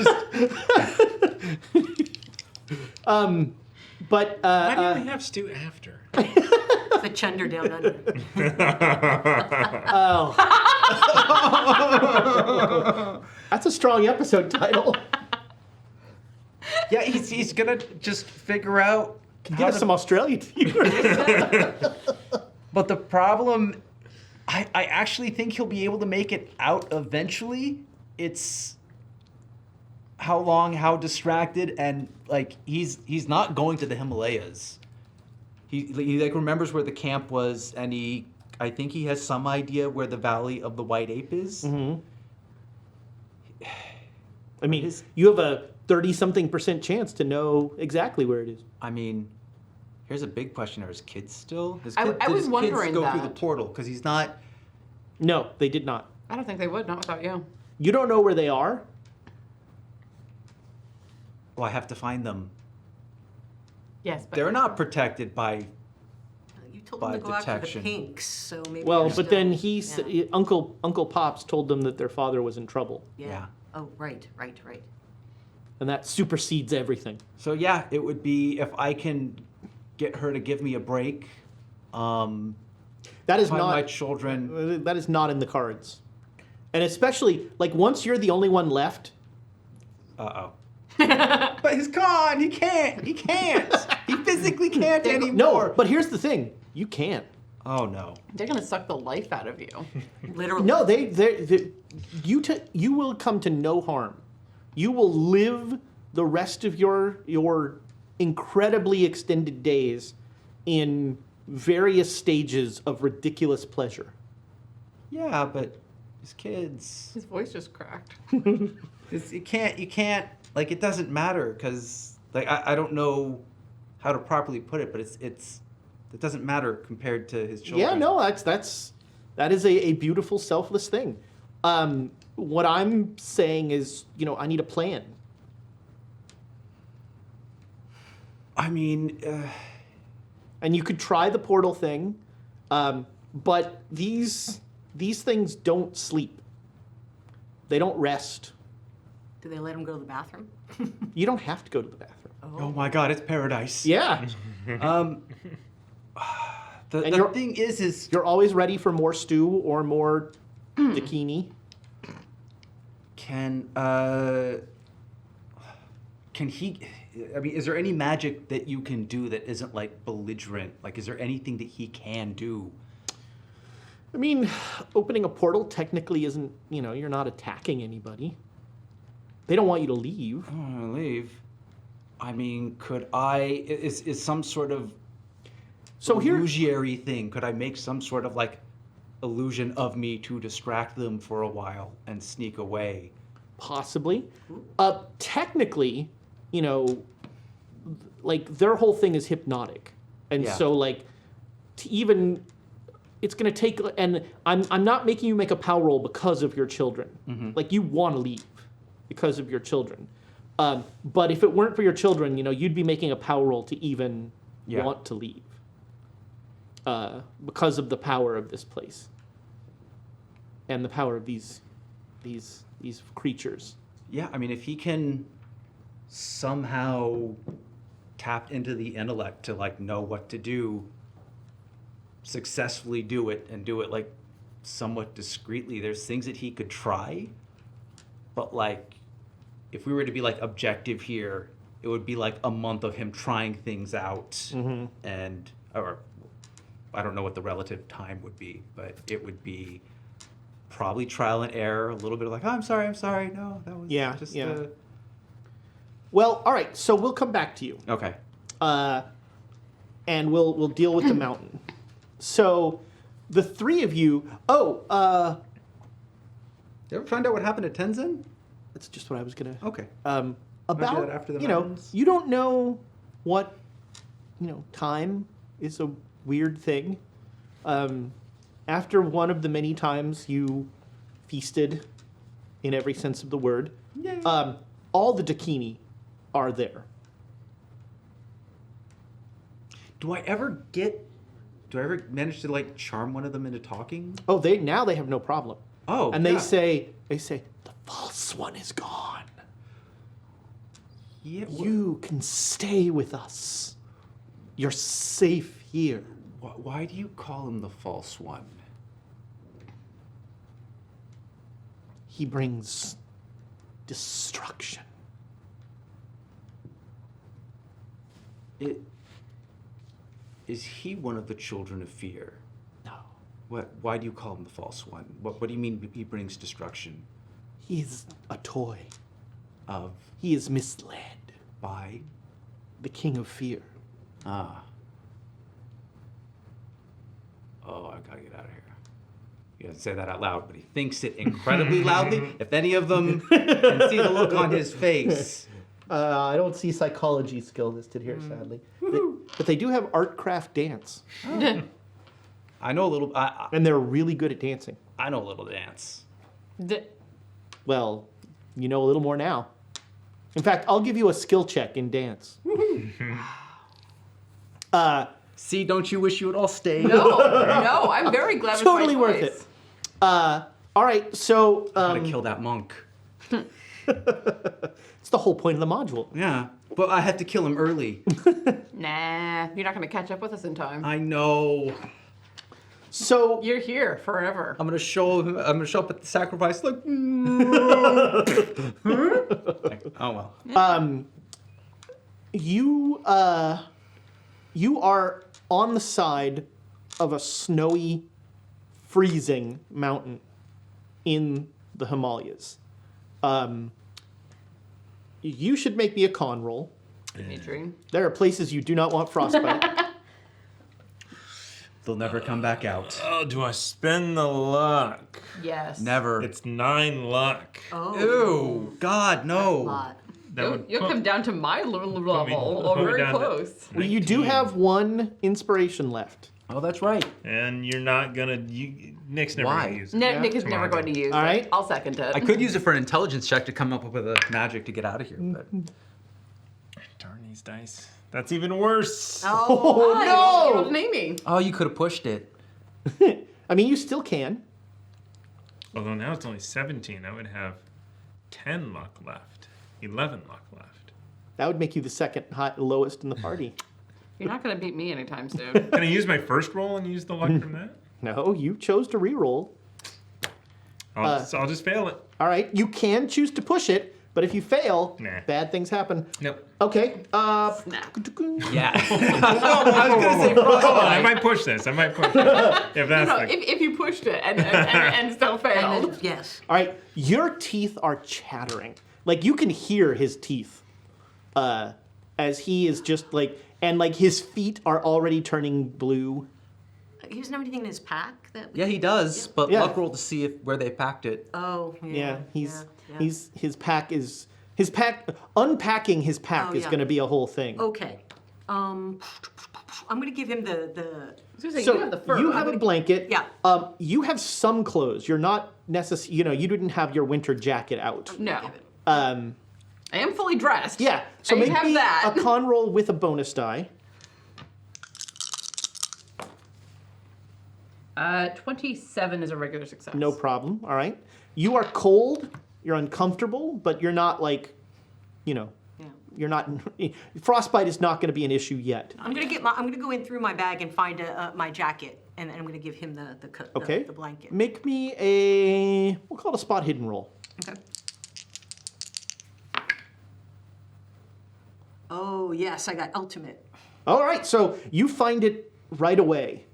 But Why didn't we have stew after? The Chunder Down Under. Oh. That's a strong episode title. Yeah, he's gonna just figure out. Get us some Australian viewers. But the problem, I actually think he'll be able to make it out eventually. It's how long, how distracted, and like he's not going to the Himalayas. He like remembers where the camp was, and I think he has some idea where the Valley of the White Ape is. Mm-hmm. I mean, you have a 30-something% chance to know exactly where it is. I mean, here's a big question: are his kids still? I was did his wondering kids go through the that. portal? Because he's not. No, they did not. I don't think they would, not without you. You don't know where they are? Well, I have to find them. Yes, but They're not protected by. You told By them to go after the detection. pinks, so maybe. Well, they're but then still- Uncle Pops told them that their father was in trouble, Yeah. Yeah. Oh, right. and that supersedes everything. So yeah, it would be if I can get her to give me a break. That is Find not my children. That is not in the cards, and especially like once you're the only one left. Uh oh. But he's gone. He can't. He physically can't anymore. No, but here's the thing: you can't. Oh no. they're going to suck the life out of you. Literally. No, you will come to no harm. You will live the rest of your incredibly extended days in various stages of ridiculous pleasure. Yeah, but his kids. His voice just cracked. You can't. Like it doesn't matter because like I don't know how to properly put it, but it doesn't matter compared to his children. Yeah, no, that is a beautiful, selfless thing. What I'm saying is, I need a plan. I mean, And you could try the portal thing, but these things don't sleep. They don't rest. Do they let him go to the bathroom? You don't have to go to the bathroom. oh my God, it's paradise. Yeah, The And thing is you're always ready for more stew or more dakini. can he? I mean, is there any magic that you can do that isn't like belligerent? Like, is there anything that he can do? I mean, opening a portal technically isn't, you're not attacking anybody. They don't want you to leave. I don't want to leave. I mean, could I? Is some sort of So here, illusionary thing? Could I make some sort of like illusion of me to distract them for a while and sneak away? possibly. Technically, like their whole thing is hypnotic, and Yeah. so like to even it's going to take. And I'm not making you make a power roll because of your children. Mm-hmm. Like you want to leave because of your children. But if it weren't for your children, you'd be making a power roll to even want to leave. Because of the power of this place. And the power of these creatures. Yeah, I mean, if he can somehow tap into the intellect to like know what to do, successfully do it, and do it like somewhat discreetly, there's things that he could try. But like, if we were to be like objective here, it would be like a month of him trying things out, and or I don't know what the relative time would be, but it would be probably trial and error, a little bit of like, oh, I'm sorry, no, that was just Well, all right, so we'll come back to you. Okay. And we'll deal with the mountain. So the three of you, You ever find out what happened to Tenzin? that's just what I was gonna Okay. about that after the mountains? you don't know what time is a weird thing. After one of the many times you feasted in every sense of the word, Yay. all the Dakini are there. Do I ever manage to like charm one of them into talking? Oh, they have no problem. Oh, And yeah. they say the false one is gone. Yeah. You can stay with us. You're safe fear. Why do you call him the false one? He brings destruction. Is he one of the children of fear? No. Why do you call him the false one? What do you mean he brings destruction? He is a toy. Of? He is misled. By? The king of fear. Ah. Oh, I gotta get out of here. He doesn't say that out loud, but he thinks it incredibly loudly. If any of them can see the look on his face. I don't see psychology skill listed here, sadly. But they do have art, craft, dance. I know a little. And they're really good at dancing. I know a little dance. Well, you know a little more now. In fact, I'll give you a skill check in dance. See, don't you wish you would all stay? No, I'm very glad. Totally with my worth choice. it. All right, so Gotta kill that monk. it's the whole point of the module. Yeah, but I had to kill him early. Nah, you're not gonna catch up with us in time. I know. So You're here forever. I'm gonna show up at the sacrifice like. Oh well. you are on the side of a snowy, freezing mountain in the Himalayas. You should make me a con roll. Dimitri. There are places you do not want frostbite. They'll never come back out. Oh, do I spend the luck? Yes. Never. It's 9 luck. Oh. Ew. God, no. Lot. That would You'll put- come down to my level, put me very down to close. Well, you do 19. have one inspiration left. Oh, that's right. And you're not gonna. Nick's never Why? gonna use it. Nick is Come never on. going to use All it. right. I'll second it. I could use it for an intelligence check to come up with a magic to get out of here, but Darn these dice. That's even worse. Oh, Why? no! You rolled an Amy. oh, you could have pushed it. I mean, you still can. Although now it's only 17, I would have 10 luck left. 11 luck left. That would make you the second lowest in the party. You're not going to beat me anytime soon. Can I use my first roll and use the luck from that? No, you chose to re-roll. I'll just fail it. All right, you can choose to push it, but if you fail, Nah. bad things happen. Nope. Okay. Snap. Yeah. I was gonna say Hold on, I frostbite. might push this. If that's No, the... if you pushed it and still And failed. then, yes. All right, your teeth are chattering. Like you can hear his teeth, as he is just like, and like his feet are already turning blue. He doesn't have anything in his pack that. Yeah, he does. But Yeah. luck roll to see where they packed it. Oh, yeah. Yeah, he's yeah. unpacking his pack Oh, is yeah. going to be a whole thing. Okay. I'm gonna give him the. So you So have the fur. you have a blanket. Yeah. You have some clothes. You're not necessarily, you didn't have your winter jacket out. No. Um, I am fully dressed. yeah. So I make have me that. a con roll with a bonus die. 27 is a regular success. No problem. All right. You are cold. You're uncomfortable, but you're not like, Yeah. you're not. Frostbite is not going to be an issue yet. I'm gonna go in through my bag and find my jacket, and then I'm gonna give him Okay. the blanket. Make me we'll call it a spot hidden roll. Okay. Oh yes, I got ultimate. All right. So you find it right away.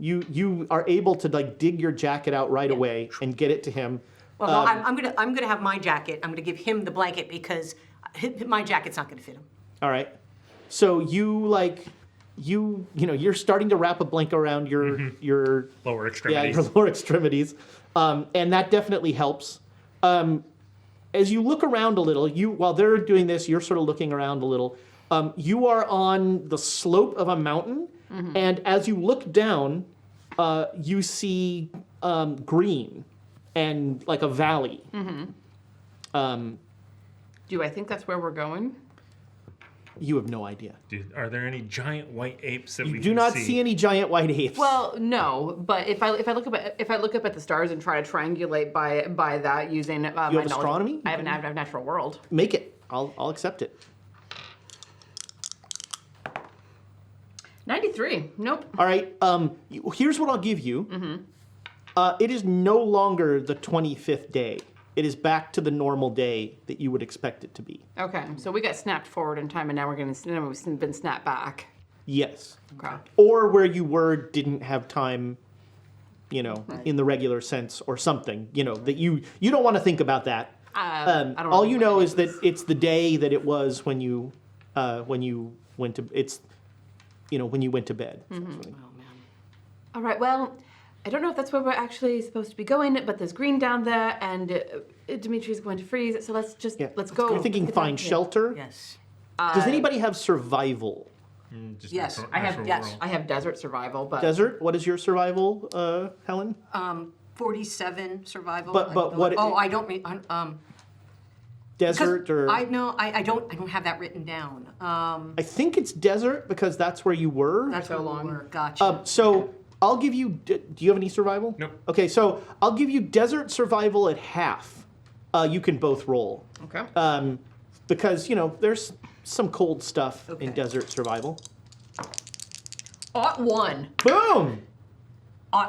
You are able to like dig your jacket out right away and get it to him. Well, no, I'm gonna have my jacket. I'm gonna give him the blanket because my jacket's not gonna fit him. All right. So you're starting to wrap a blanket around your Lower yeah, extremities. your lower extremities, and that definitely helps. As you look around a little, while they're doing this, you're sort of looking around a little. You are on the slope of a mountain, and as you look down, you see green and like a valley. Do I think that's where we're going? You have no idea. Dude, are there any giant white apes that we You can do not see any giant white apes. Well, no, but if I look up at the stars and try to triangulate by that using my knowledge, astronomy? I have a natural world. Make it. I'll accept it. 93. Nope. All right. Here's what I'll give you. It is no longer the 25th day. It is back to the normal day that you would expect it to be. Okay, so we got snapped forward in time, and now we've been snapped back. Yes. Okay. Or where you were didn't have time, in the regular sense or something, that you don't want to think about that. I don't All know you what know it is that it's the day that it was when you went to when you went to bed. essentially. Oh man. All right, well, I don't know if that's where we're actually supposed to be going, but there's green down there, and Dimitri's going to freeze, so let's go. You're thinking Get find down here. shelter. Yes. Does anybody have survival? Just Yes, natural- I have natural yes. roll. I have desert survival, but Desert. What is your survival, Helen? 47 survival. But I what- thought- I don't mean Desert or I don't have that written down. I think it's desert because that's where you were. That's so where we long. were. Gotcha. So I'll give you. Do you have any survival? Nope. Okay, so I'll give you desert survival at half. You can both roll. okay. Because there's some cold stuff in Okay. desert survival. Ought 1. Boom!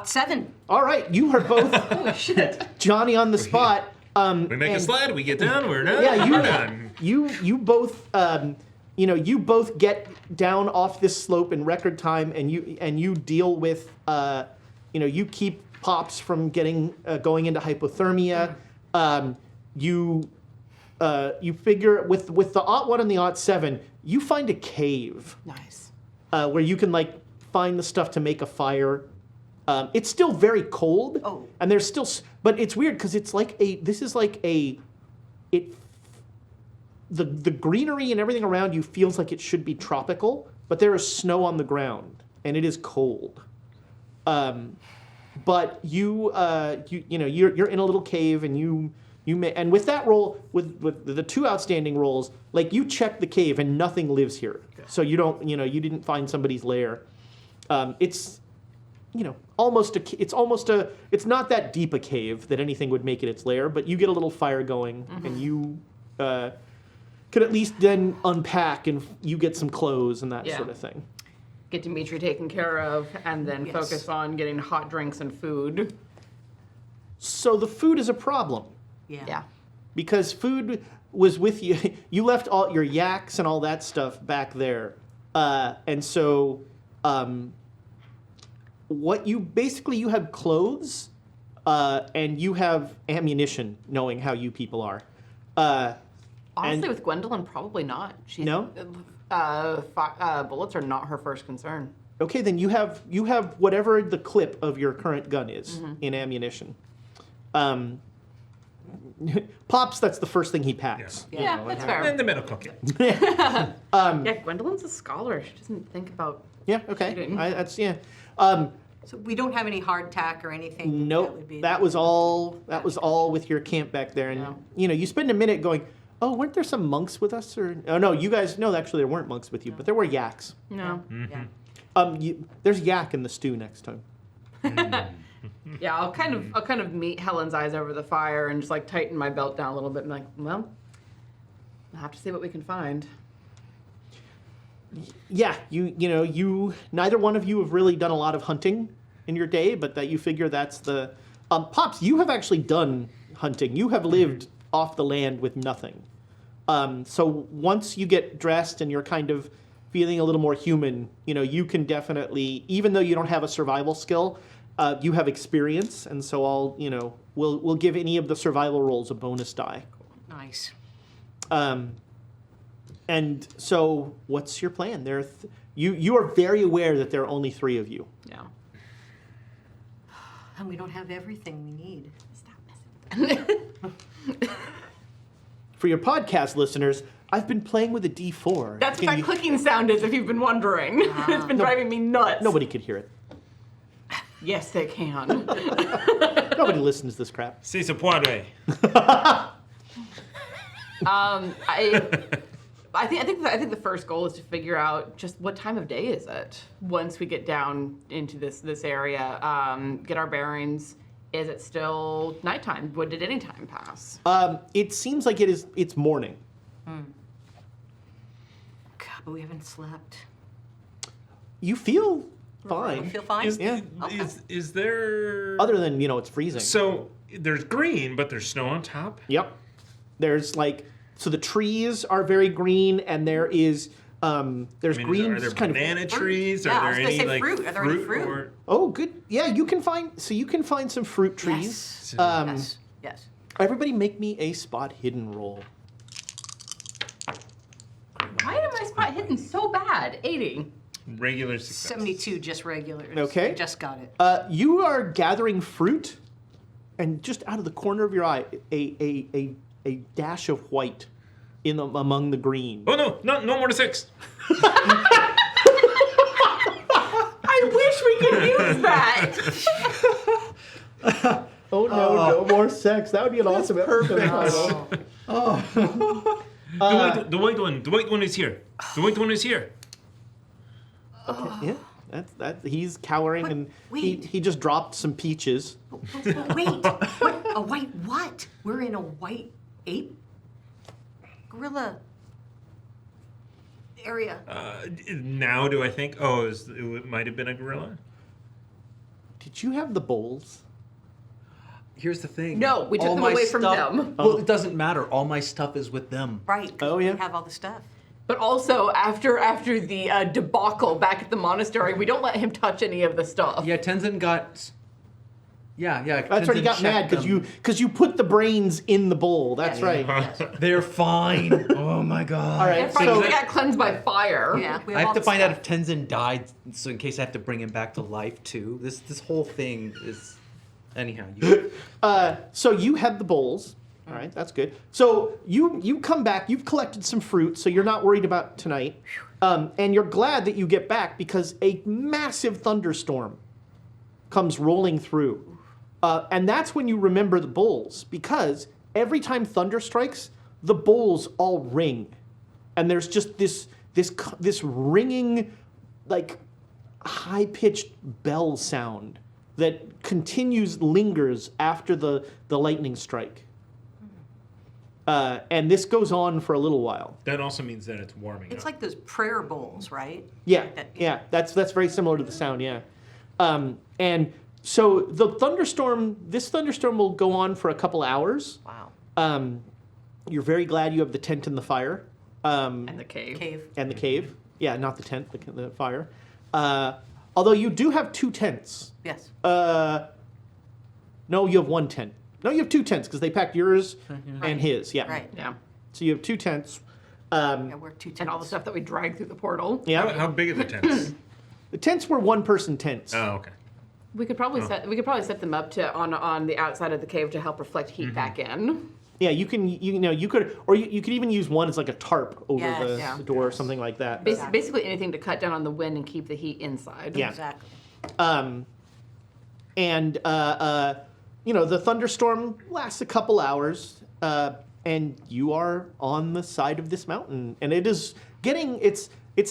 7. All right, you are both Holy shit. Johnny on the spot. We make a and- slide, we get down, we're done. Yeah, we're done. you both you both get down off this slope in record time, and you deal with you keep Pops from getting going into hypothermia. You figure with the Ought 1 and the Ought 7, you find a cave Nice. where you can find the stuff to make a fire. It's still very cold, Oh. and there's still, but it's weird because it's the greenery and everything around you feels like it should be tropical, but there is snow on the ground and it is cold. But you're in a little cave, and you may, and with that roll, with the 2 outstanding rolls, you check the cave and nothing lives here, so you don't you didn't find somebody's lair. It's it's not that deep a cave that anything would make it its lair, but you get a little fire going, and you could at least then unpack, and you get some clothes and that Yeah. sort of thing. Get Dimitri taken care of, and then Yes. focus on getting hot drinks and food. So the food is a problem, Yeah. because food was with you. You left all your yaks and all that stuff back there, and so you have clothes, and you have ammunition, knowing how you people are. Honestly, And- with Gwendolyn, probably not. She's, No? Bullets are not her first concern. Okay, then you have whatever the clip of your current gun is in ammunition. Pops, that's the first thing he packs. Yeah, that's In fair. the medical kit. Yeah, Gwendolyn's a scholar. She doesn't think about. Yeah. Okay. Shooting. That's yeah. So we don't have any hardtack or anything. Nope. That was all with your camp back there, and you spend a minute going, "Oh, weren't there some monks with us?" Or oh no, you guys no, actually there weren't monks with you, but there were yaks. No. Yeah. There's yak in the stew next time. Yeah, I'll kind of meet Helen's eyes over the fire and just tighten my belt down a little bit and well, we'll have to see what we can find. Yeah, you neither one of you have really done a lot of hunting in your day, but that you figure that's the Pops, you have actually done hunting. You have lived off the land with nothing. So once you get dressed and you're kind of feeling a little more human, you can definitely, even though you don't have a survival skill, you have experience, and so we'll give any of the survival rolls a bonus die. Nice. And so, what's your plan? You are very aware that there are only 3 of you. Yeah. And we don't have everything we need. For your podcast listeners, I've been playing with a D4. That's what that clicking sound is, if you've been wondering. It's been driving me nuts. Nobody could hear it. Yes, they can. Nobody listens to this crap. Si se puede. I think the first goal is to figure out just what time of day is it once we get down into this area. Get our bearings. Is it still nighttime? Did any time pass? It seems like it's morning. God, but we haven't slept. You feel You fine. feel fine? Yeah. Is there? Other than, it's freezing. So there's green, but there's snow on top. Yep. There's so the trees are very green, and there is there's green Are there kind banana of. trees? Yeah, I Are was there gonna any say like fruit. Are there any fruit? Or, Oh, good. Yeah, you can find some fruit trees. Yes. Yes. Everybody, make me a spot hidden roll. Why am I spot hidden so bad? 80. regular success. 72 just regulars. Okay. I just got it. You are gathering fruit, and just out of the corner of your eye, a dash of white among the green. Oh no more than 6. I wish we could use that. Oh no, no more sex. That would be an awesome episode. The white one is here. The white one is here. Yeah, that's he's cowering, and wait. he just dropped some peaches. Wait, what? A white what? We're in a white ape gorilla area. Now do I think? Oh, it might have been a gorilla. Did you have the bowls? Here's the thing. No, we took All them my away from stuff- them. Well, it doesn't matter. All my stuff is with them. Right. 'Cause Oh, yeah. We have all the stuff. But also, after the debacle back at the monastery, we don't let him touch any of the stuff. Yeah, Tenzin got. Yeah. That's right. He got mad because you put the brains in the bowl. That's right. They're fine. Oh my god. All right. And Frank, So we got cleansed by fire. Yeah. We I have all to the find out stuff. if Tenzin died, so in case I have to bring him back to life too. This whole thing is. Anyhow, so you had the bowls. All right, that's good. So you come back. You've collected some fruit, so you're not worried about tonight. And you're glad that you get back because a massive thunderstorm comes rolling through. And that's when you remember the bowls, because every time thunder strikes, the bowls all ring. And there's just this ringing, like, high-pitched bell sound that lingers after the lightning strike. And this goes on for a little while. That also means that it's warming It's up. like those prayer bowls, right? Yeah, That- yeah, that's very similar to the sound, yeah. And so this thunderstorm will go on for a couple hours. Wow. You're very glad you have the tent and the fire. And the cave. Cave. And the cave. Yeah, not the tent, the fire. Although you do have 2 tents. Yes. No, you have 1 tent. No, you have 2 tents because they packed yours and his. Yeah. Right. Yeah. So you have 2 tents. Yeah, we're two And all the stuff that we dragged through the portal. Yeah. How big are the tents? The tents were 1-person tents. Oh, okay. We could probably set them up on the outside of the cave to help reflect heat back in. Yeah, you could even use one as like a tarp over Yes. Yeah. the door or something like that. Basically anything to cut down on the wind and keep the heat inside. Yeah. Exactly. And the thunderstorm lasts a couple hours, and you are on the side of this mountain, and it's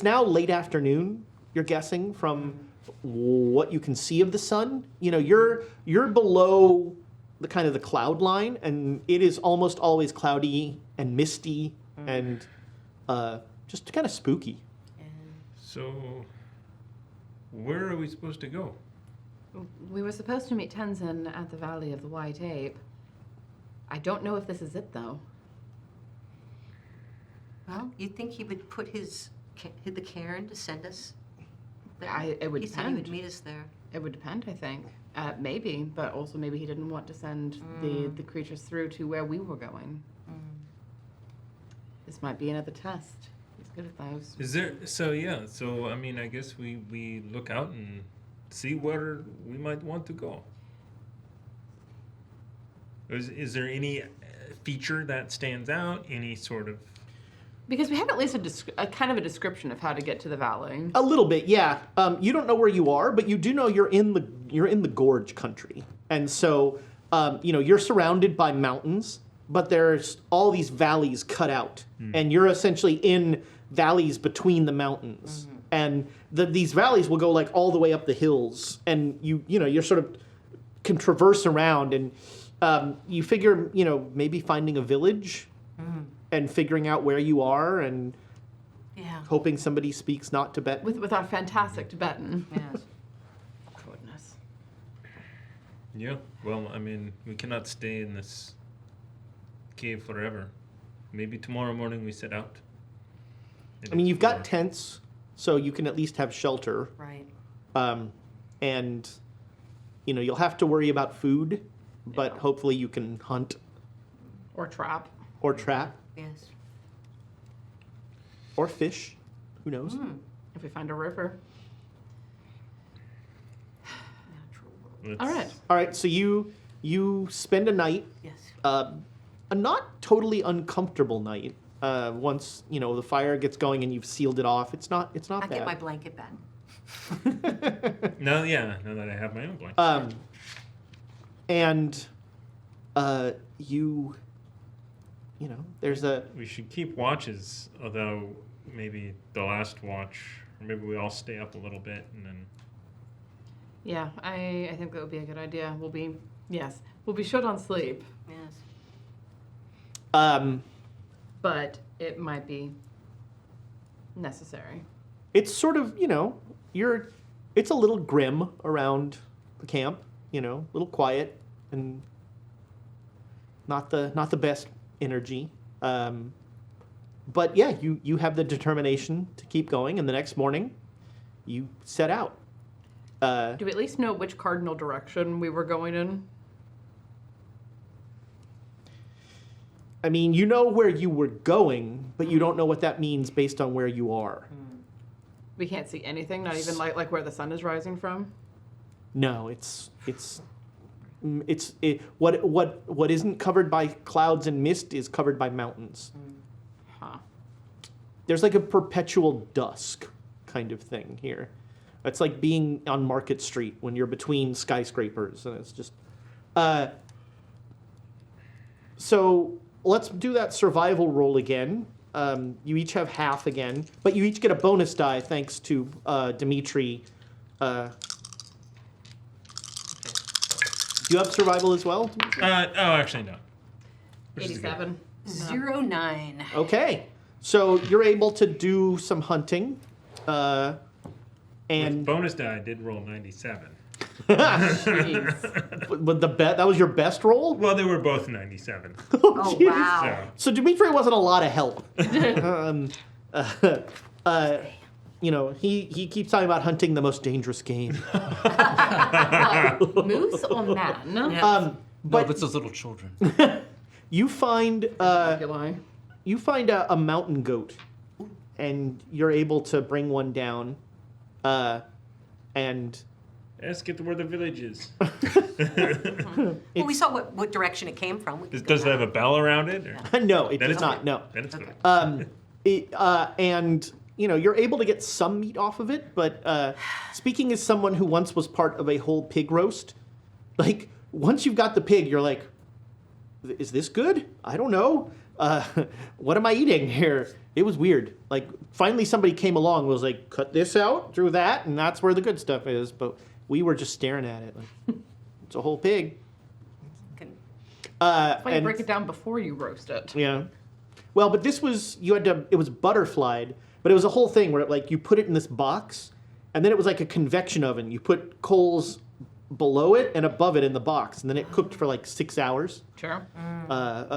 now late afternoon. You're guessing from what you can see of the sun. You're below the kind of the cloud line, and it is almost always cloudy and misty and just kind of spooky. So, where are we supposed to go? We were supposed to meet Tenzin at the Valley of the White Ape. I don't know if this is it, though. Well, you'd think he would put the cairn to send us there. It would He said he would depend. meet us there. It would depend, I think. Maybe, but also maybe he didn't want to send the creatures through to where we were going. This might be another test. He's good at those. Is there? So yeah. So I mean, I guess we look out and see where we might want to go. Is there any feature that stands out? Any sort of? Because we have at least a kind of a description of how to get to the valley. A little bit, yeah. You don't know where you are, but you do know you're in the gorge country, and so you're surrounded by mountains, but there's all these valleys cut out, and you're essentially in valleys between the mountains, and these valleys will go like all the way up the hills, and you're sort of can traverse around, and you figure maybe finding a village. And figuring out where you are, and Yeah. hoping somebody speaks not Tibetan. With our fantastic Tibetan. Yes. Goodness. Yeah. Well, I mean, we cannot stay in this cave forever. Maybe tomorrow morning we set out. I mean, you've got tents, so you can at least have shelter. Right. And, you'll have to worry about food, but Yeah. hopefully you can hunt Or trap. or trap Yes. or fish. Who knows? If we find a river. Natural world. Let's- All right. All right, so you spend a night, Yes. a not totally uncomfortable night. Once the fire gets going and you've sealed it off, it's not I bad. get my blanket back. No, yeah. Now that I have my own blanket. And there's a We should keep watches, although maybe the last watch, or maybe we all stay up a little bit and then. Yeah, I think that would be a good idea. We'll be short on sleep, Yes. but it might be necessary. it's sort of it's a little grim around the camp, a little quiet and not the best energy. But yeah, you have the determination to keep going, and the next morning you set out. Do we at least know which cardinal direction we were going in? I mean, you know where you were going, but you don't know what that means based on where you are. We can't see anything, not even like where the sun is rising from. No, what isn't covered by clouds and mist is covered by mountains. Huh. There's like a perpetual dusk kind of thing here. It's like being on Market Street when you're between skyscrapers, and it's just. So let's do that survival roll again. You each have half again, but you each get a bonus die thanks to Dimitri. Do you have survival as well, Dimitri? Actually, no. Which is good. 87. 09. Okay, so you're able to do some hunting, and With bonus die, I did roll 97. Jeez. but that was your best roll. Well, they were both 97. Oh, Jeez. wow. So Dimitri wasn't a lot of help. He keeps talking about hunting the most dangerous game. Moose or man? Yeah. No, But it's those little children. you find Oculi. a mountain goat, and you're able to bring one down, and Ask it where the village is. Well, we saw what direction it came from. We could go Does it have down. a bell around it? Or? no, it Then does it's not. good. No. Then it's Okay. good. And you're able to get some meat off of it, but speaking as someone who once was part of a whole pig roast, like once you've got the pig, you're like, is this good? I don't know. What am I eating here? It was weird. Like finally somebody came along and was like, cut this out, do that, and that's where the good stuff is. But we were just staring at it like, it's a whole pig. Can- Why you And- break it down before you roast it? yeah. Well, but this was it was butterflied, but it was a whole thing where like you put it in this box, and then it was like a convection oven. You put coals below it and above it in the box, and then it cooked for like 6 hours. Sure.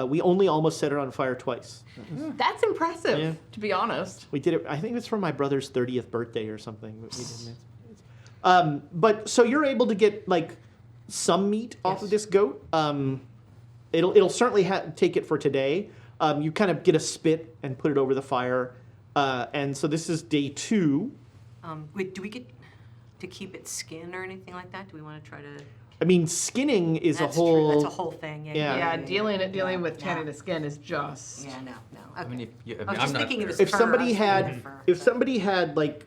We only almost set it on fire twice. That's impressive, Yeah. to be honest. We did it. I think it's for my brother's 30th birthday or something. But we did it. But so you're able to get like some meat off of this goat. It'll certainly take it for today. You kind of get a spit and put it over the fire, and so this is day 2. Wait, do we get to keep its skin or anything like that? Do we want to try to? I mean, skinning is That's a whole. True. That's a whole thing. Yeah. Yeah. Yeah, dealing with Yeah. tanning the skin is just. Yeah. No. Okay. I mean, I was I'm just not thinking of there. his If fur. somebody I was thinking had, of fur, if so- somebody had like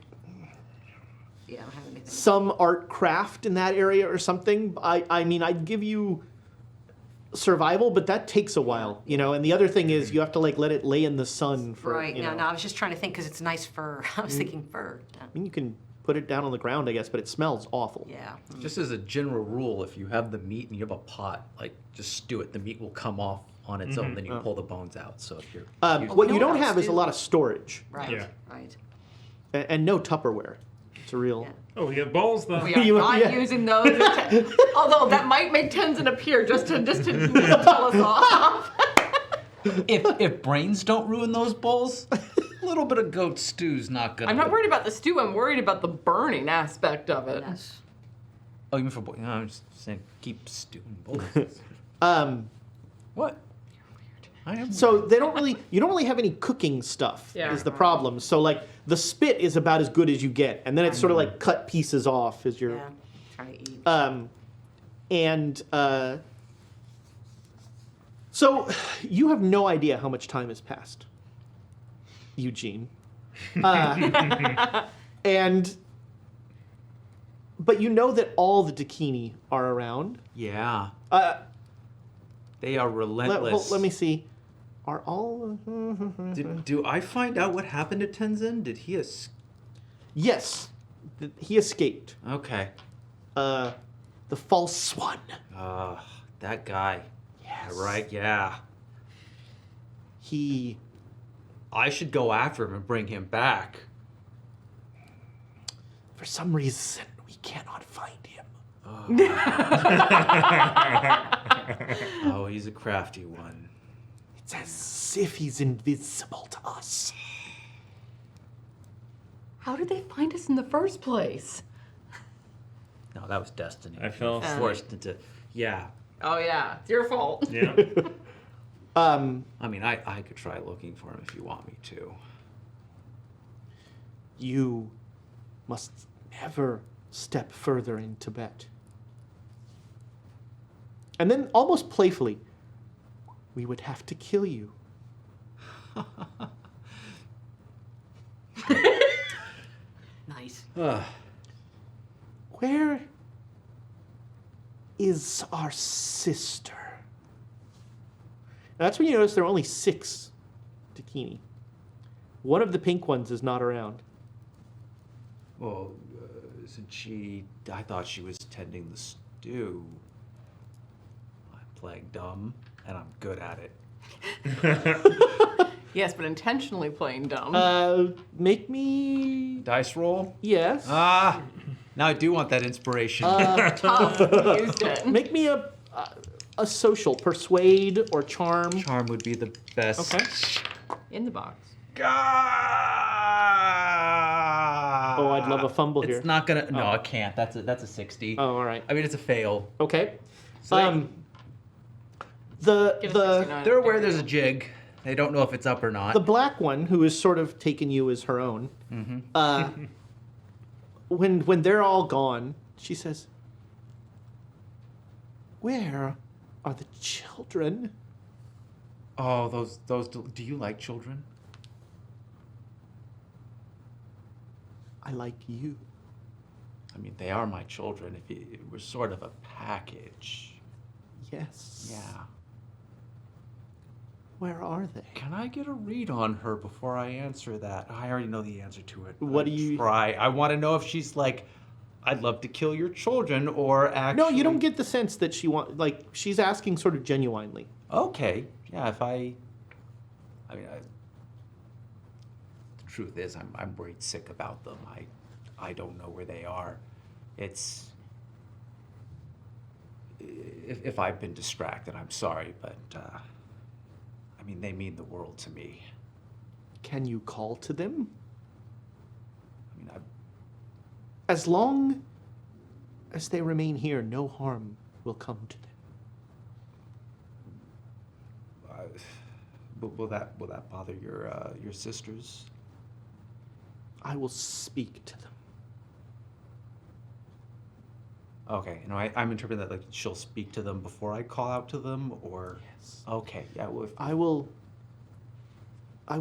Yeah, I don't have anything. some art craft in that area or something, I mean, I'd give you survival, but that takes a while, And the other thing is you have to like let it lay in the sun for. Right. No. I was just trying to think because it's nice fur. I was thinking fur. I mean, you can put it down on the ground, I guess, but it smells awful. Yeah. Just as a general rule, if you have the meat and you have a pot, like just stew it. The meat will come off on its own. Then you pull the bones out. So if you're What you know don't what have else is a do. lot of storage Right. Yeah. Right. and no Tupperware. It's a real. Yeah. Oh, we got bowls though. We are You- not yeah. using those. Although that might make Tenzin appear just to tell us off. if brains don't ruin those bowls, a little bit of goat stew's not gonna. I'm not worried about the stew. I'm worried about the burning aspect of it. Yes. Oh, you mean for boys? No, I'm just saying keep stewing bowls. What? I am. So they don't really. You don't really have any cooking stuff. Yeah. Is the problem. So like the spit is about as good as you get, and then it's sort of like cut pieces off as you're. Yeah. Try to eat. So you have no idea how much time has passed, Eugene. But you know that all the Dakini are around. Yeah. They are Let, relentless. let me see. Are all? Do I find out what happened to Tenzin? Did he Yes, he escaped. Okay. The false one. That guy. Yes. Right, yeah. He. I should go after him and bring him back. For some reason, we cannot find him. Oh, he's a crafty one. It's as if he's invisible to us. How did they find us in the first place? No, that was destiny. I fell asleep. Forced into. Yeah. Oh yeah, it's your fault. Yeah. I mean, I could try looking for him if you want me to. You must never step further in Tibet. And then, almost playfully, we would have to kill you. Nice. Where is our sister? Now, that's when you notice there are only 6 Dakini. One of the pink ones is not around. Well, I thought she was tending the stew. I'm playing dumb, and I'm good at it. Yes, but intentionally playing dumb. Make me... Dice roll? Yes. Now I do want that inspiration. Tough. Used it. Make me a social, persuade or charm. Charm would be the best. Okay. In the box. Oh, I'd love a fumble here. It's not gonna. No, I can't. That's a 60. Oh, all right. I mean, it's a fail. Okay. So Give it 69. they're aware there's a jig. They don't know if it's up or not. the black one, who is sort of taken you as her own, when they're all gone, she says, "Where are the children?" Oh, those. Do you like children? I like you. I mean, they are my children. We're sort of a package. Yes. Yeah. Where are they? Can I get a read on her before I answer that? I already know the answer to it. What I'd do you- try? I want to know if she's like, I'd love to kill your children, or actually. No, you don't get the sense that she's asking sort of genuinely. Okay. Yeah. The truth is, I'm worried sick about them. I don't know where they are. It's. If I've been distracted, I'm sorry, but. I mean, they mean the world to me. Can you call to them? I mean, As long as they remain here, no harm will come to them. will that bother your sisters? I will speak to them. Okay, I'm interpreting that like she'll speak to them before I call out to them, or Yes. okay, yeah. Well, I will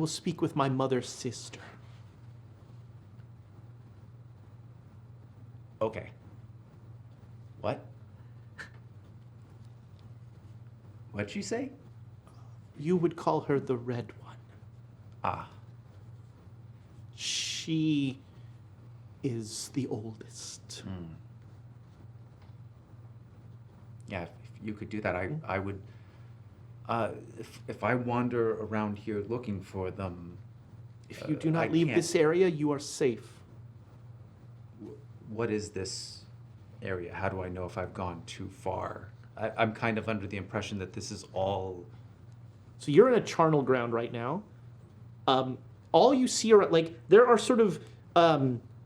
speak with my mother's sister. okay. What? What'd you say? You would call her the red one. Ah, She is the oldest. yeah. If you could do that, I would. If I wander around here looking for them, If you do I not leave can't- this area, you are safe. What is this area? How do I know if I've gone too far? I'm kind of under the impression that this is all. So you're in a charnel ground right now. All you see are like there are sort of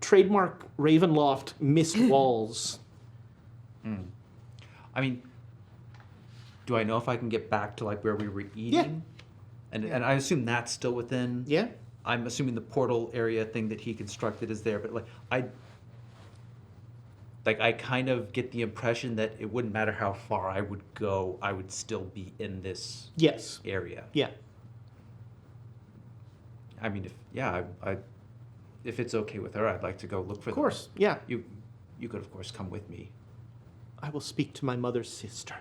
trademark Ravenloft mist walls. I mean, do I know if I can get back to like where we were eating? And I assume that's still within. Yeah. I'm assuming the portal area thing that he constructed is there, but I kind of get the impression that it wouldn't matter how far I would go, I would still be in this Yes. area. Yeah. I mean, if it's okay with her, I'd like to go look for them. Of course. Yeah. You could of course come with me. I will speak to my mother's sister.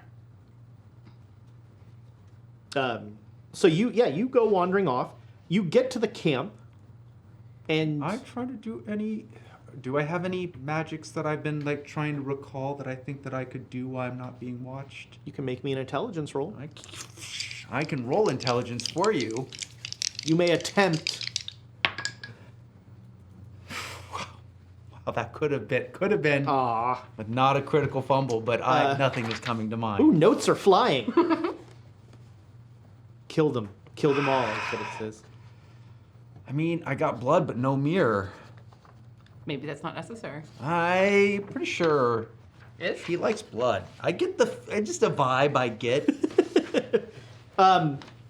So you go wandering off. You get to the camp, and I'm trying to do I have any magics that I've been like trying to recall that I think that I could do while I'm not being watched? you can make me an intelligence roll. I can roll intelligence for you. You may attempt. Wow, that could have been, Ah. but not a critical fumble. But nothing is coming to mind. Ooh, notes are flying. Kill them. Kill them all, is what it says. I mean, I got blood, but no mirror. Maybe that's not necessary. I'm pretty sure Is? he likes blood. I get just a vibe I get.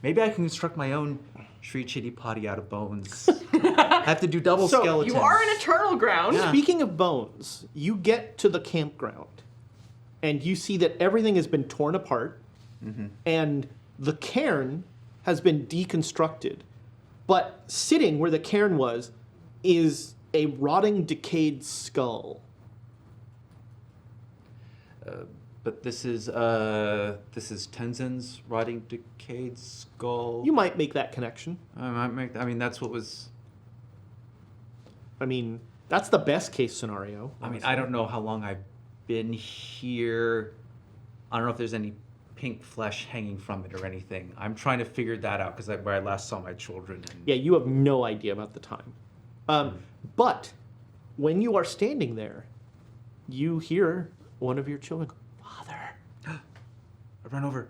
Maybe I can construct my own Shri Chitty Potty out of bones. I have to do double So, skeletons. You are in eternal ground. Yeah. Speaking of bones, you get to the campground, and you see that everything has been torn apart, and the cairn has been deconstructed. But sitting where the cairn was is a rotting, decayed skull. But this is Tenzin's rotting, decayed skull. You might make that connection. I mean, that's what was. I mean, that's the best case scenario. I mean, I don't know how long I've been here. I don't know if there's any pink flesh hanging from it or anything. I'm trying to figure that out because where I last saw my children. And Yeah, you have no idea about the time. But when you are standing there, you hear one of your children go, "Father." I run over.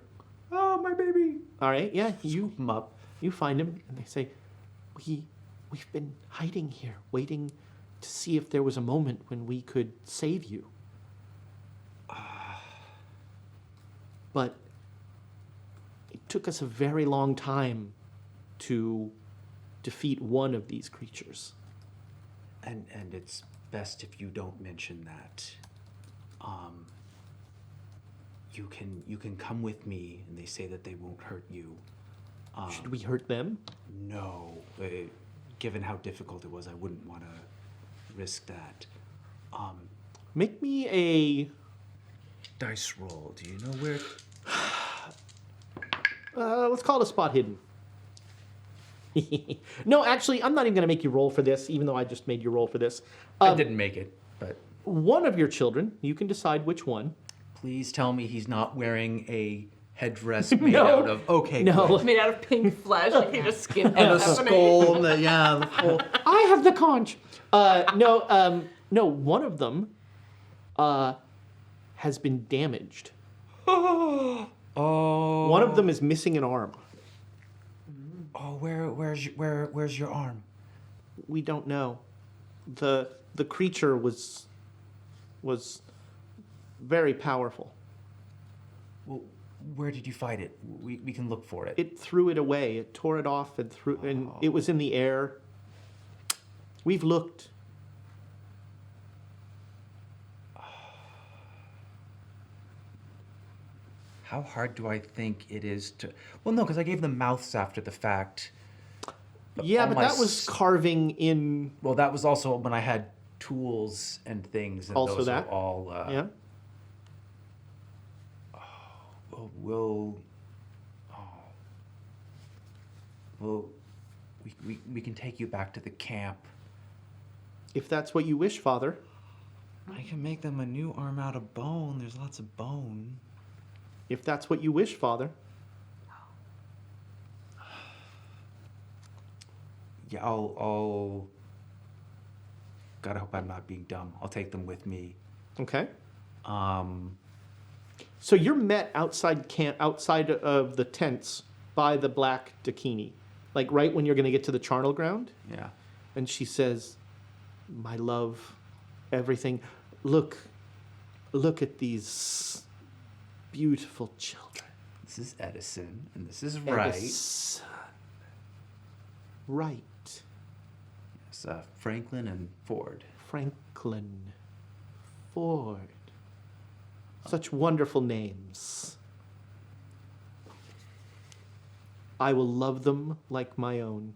Oh, my baby. All right, yeah, you Scoop him up. You find him, and they say, We've been hiding here, waiting to see if there was a moment when we could save you. But it took us a very long time to defeat one of these creatures. And it's best if you don't mention that. You can come with me, and they say that they won't hurt you. Should we hurt them? No, given how difficult it was, I wouldn't want to risk that. Make me a... Dice roll. Do you know where? let's call it a spot hidden. No, actually, I'm not even going to make you roll for this, even though I just made you roll for this. I didn't make it, but One of your children, you can decide which one. please tell me he's not wearing a headdress made out of. Okay. No. good. Made out of pink flesh. Like he just skinned And a that happening. skull. And the whole. I have the conch. No, one of them has been damaged. Oh. One of them is missing an arm. Oh, where's your arm? We don't know. The creature was very powerful. Well, where did you fight it? We can look for it. It threw it away. It tore it off and it was in the air. We've looked. How hard do I think it is to? Well, no, because I gave them mouths after the fact. Yeah, all but my that was carving in. Well, that was also when I had tools and things. And Also those that? were all. Yeah. Well, we can take you back to the camp. If that's what you wish, Father. I can make them a new arm out of bone. There's lots of bone. If that's what you wish, Father. Yeah, I'll. God, I hope I'm not being dumb. I'll take them with me. Okay. Um, So you're met outside of the tents by the black Dakini, like right when you're going to get to the charnel ground. yeah. And she says, "My love, everything. Look at these beautiful children. This is Edison, and this is Wright. Edison. Right. It's Franklin and Ford. Franklin. Ford. Such wonderful names. I will love them like my own."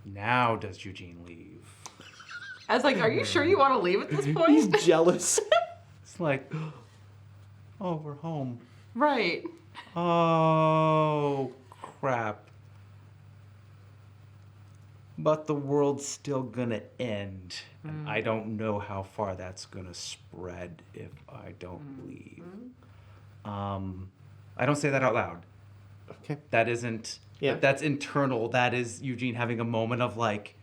Now does Eugene leave? I was like, are you sure you want to leave at this He's point? jealous. It's like, oh, we're home. Right. Oh, crap. But the world's still gonna end. And I don't know how far that's gonna spread if I don't leave. I don't say that out loud. Okay. That isn't, Yeah. that's internal. That is Eugene having a moment of like,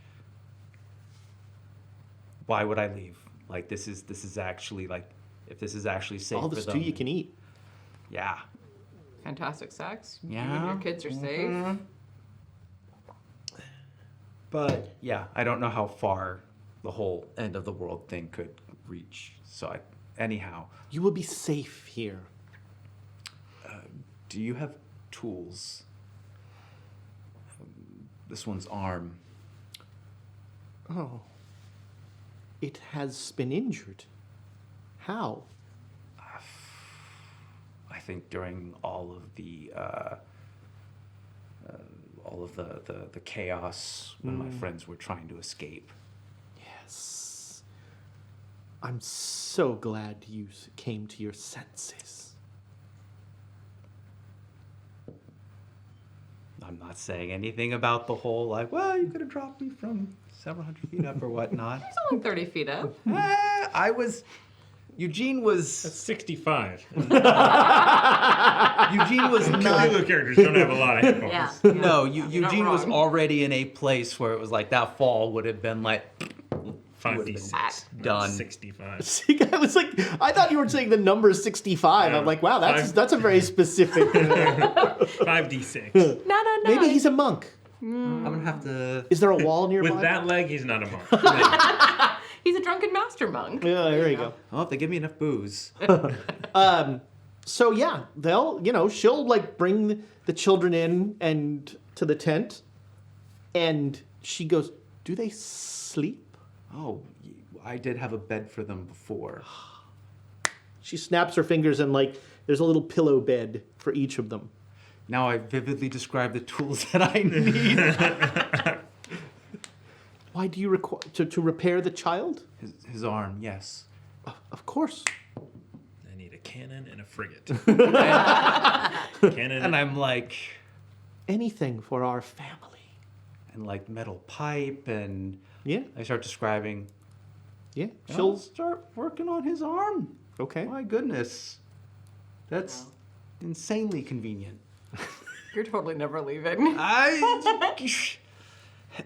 why would I leave? Like, this is actually like, if this is actually safe All the for stew them. you can eat. Yeah. Fantastic sex. You Yeah. and your kids are safe. But yeah, I don't know how far the whole end of the world thing could reach. So anyhow, You will be safe here. do you have tools? This one's arm. Oh. It has been injured. How? I think during all of the chaos when my friends were trying to escape. Yes. I'm so glad you came to your senses. I'm not saying anything about the whole like, well, you could have dropped me from several hundred feet up or whatnot. It's only 30 feet up. Eugene was 65. Eugene was not. Cthulhu characters don't have a lot of hit points. Yeah. No, not Eugene was wrong. already in a place where it was like that fall would have been like 5d6. done. 65. See, I was like, I thought you were saying the number is 65. I'm like, wow, that's a very specific. 5d6. No. Maybe he's a monk. I'm gonna have to. Is there a wall nearby? With that leg, he's not a monk. He's a drunken master monk. Yeah, there you go. Oh, if they give me enough booze. So yeah, she'll like bring the children in and to the tent, and she goes, "Do they sleep?" Oh, I did have a bed for them before. She snaps her fingers and like there's a little pillow bed for each of them. Now I vividly describe the tools that I need. Why do you require to repair the child? His arm, yes. Of course. I need a cannon and a frigate. Cannon. And I'm like, Anything for our family. and like metal pipe, and Yeah, I start describing. yeah. She'll start working on his arm. Okay. My goodness, that's insanely convenient. You're totally never leaving.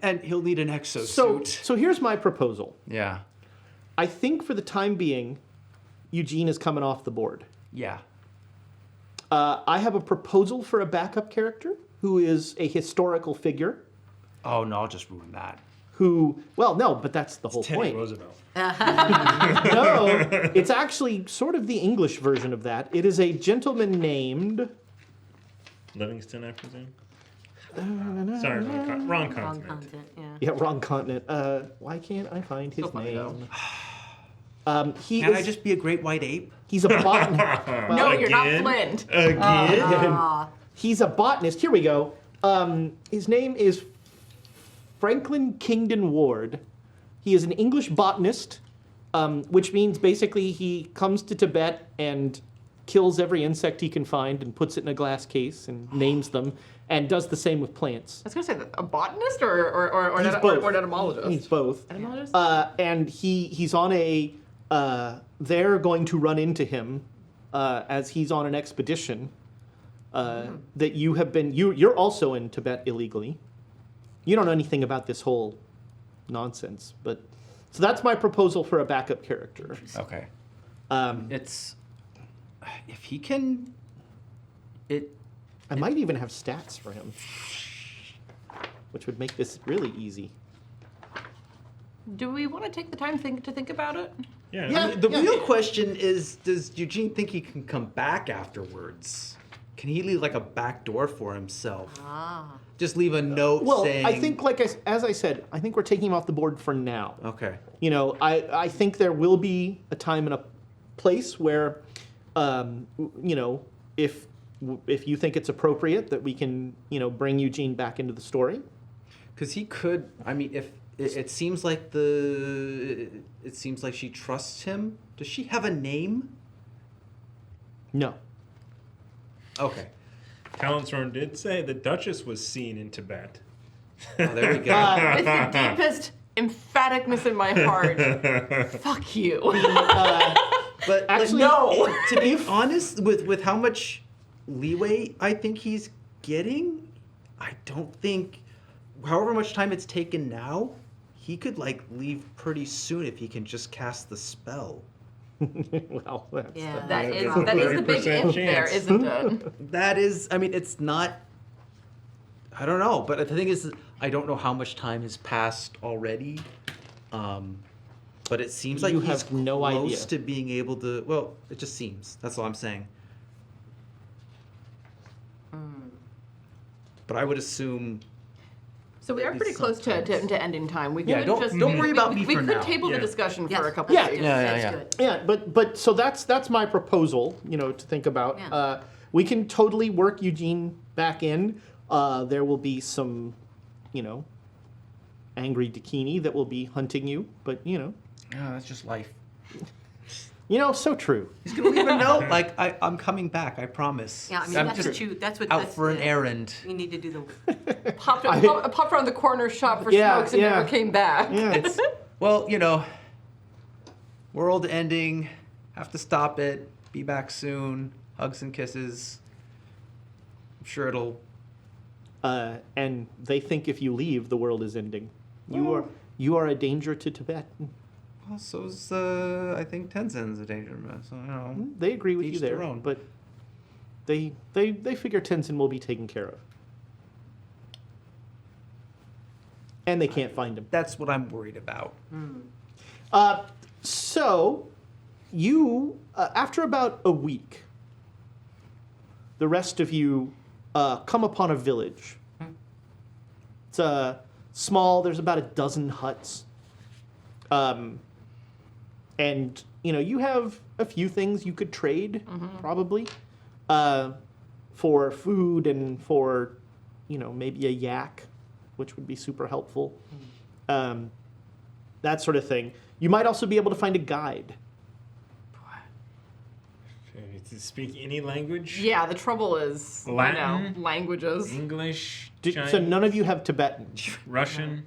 And he'll need an exosuit. So here's my proposal. Yeah. I think for the time being, Eugene is coming off the board. Yeah. I have a proposal for a backup character who is a historical figure. Oh no, I'll just ruin that. No, but that's the whole Teddy point. Roosevelt. No, it's actually sort of the English version of that. It is a gentleman named. Livingston, I presume. Sorry, wrong Wrong continent. content, yeah. Yeah, wrong continent. Why can't I find his So funny, name? though. Can I just be a great white ape? He's a botanist. No, you're not Again? Flint. Again? He's a botanist. Here we go. His name is Franklin Kingdon Ward. He is an English botanist, which means basically he comes to Tibet and kills every insect he can find and puts it in a glass case and names them, and does the same with plants. I was gonna say a botanist or He's an, both. or an etymologist. He's both. Etymologist? And he's on a. They're going to run into him as he's on an expedition, that you have been. You're also in Tibet illegally. You don't know anything about this whole nonsense, but so that's my proposal for a backup character. Okay. Um, It's if he can. I might even have stats for him, which would make this really easy. Do we want to take the time to think about it? Yeah. Yeah. I mean, the real question is, does Eugene think he can come back afterwards? Can he leave like a back door for himself? Just leave a note Well, saying. I think, as I said, I think we're taking him off the board for now. Okay. You know, I think there will be a time and a place where, you know, if you think it's appropriate that we can, you know, bring Eugene back into the story. Because he could. I mean, if it seems like she trusts him. Does she have a name? No. Okay. Talonthorn did say the Duchess was seen in Tibet. Oh, there we go. With the deepest emphaticness in my heart. Fuck you. But Actually, no. To be honest, with how much leeway I think he's getting, I don't think, however much time it's taken now, he could like leave pretty soon if he can just cast the spell. Well, that's Yeah. That There's is a the big 30% if there, chance. isn't it? That is, I mean, it's not. I don't know, but the thing is, I don't know how much time has passed already. But it seems like You he's have no idea. close to being able to. Well, it just seems. That's all I'm saying. But I would assume. So we are pretty close to ending time. We Yeah, could don't- just don't worry about me we for could now. table Yeah. the discussion Yes. for a couple Yeah. days. That's good. Yeah, but so that's my proposal, you know, to think about. Yeah. We can totally work Eugene back in. There will be some, you know, angry Dakini that will be hunting you, but you know, Yeah, that's just life. so true. He's gonna leave a note like, I'm coming back. I promise. Yeah, I mean, I'm that's just what that's what out that's, for an yeah. errand. You need to do the. Popped around the corner shop for Yeah, smokes and yeah. never came back. Yeah, Well, world ending. Have to stop it. Be back soon. Hugs and kisses. I'm sure it'll. and they think if you leave, the world is ending. You are a danger to Tibet. Well, so's I think Tenzin's a danger. So They agree with Each you there, their own. but they figure Tenzin will be taken care of, and they can't find him. that's what I'm worried about. So, you after about a week, the rest of you come upon a village. It's small. There's about a dozen huts. And you have a few things you could trade, probably, for food and for, maybe a yak, which would be super helpful. That sort of thing. You might also be able to find a guide. To speak any language? Yeah, the trouble is, Latin? languages. English, So Chinese, none of you have Tibetan. Russian.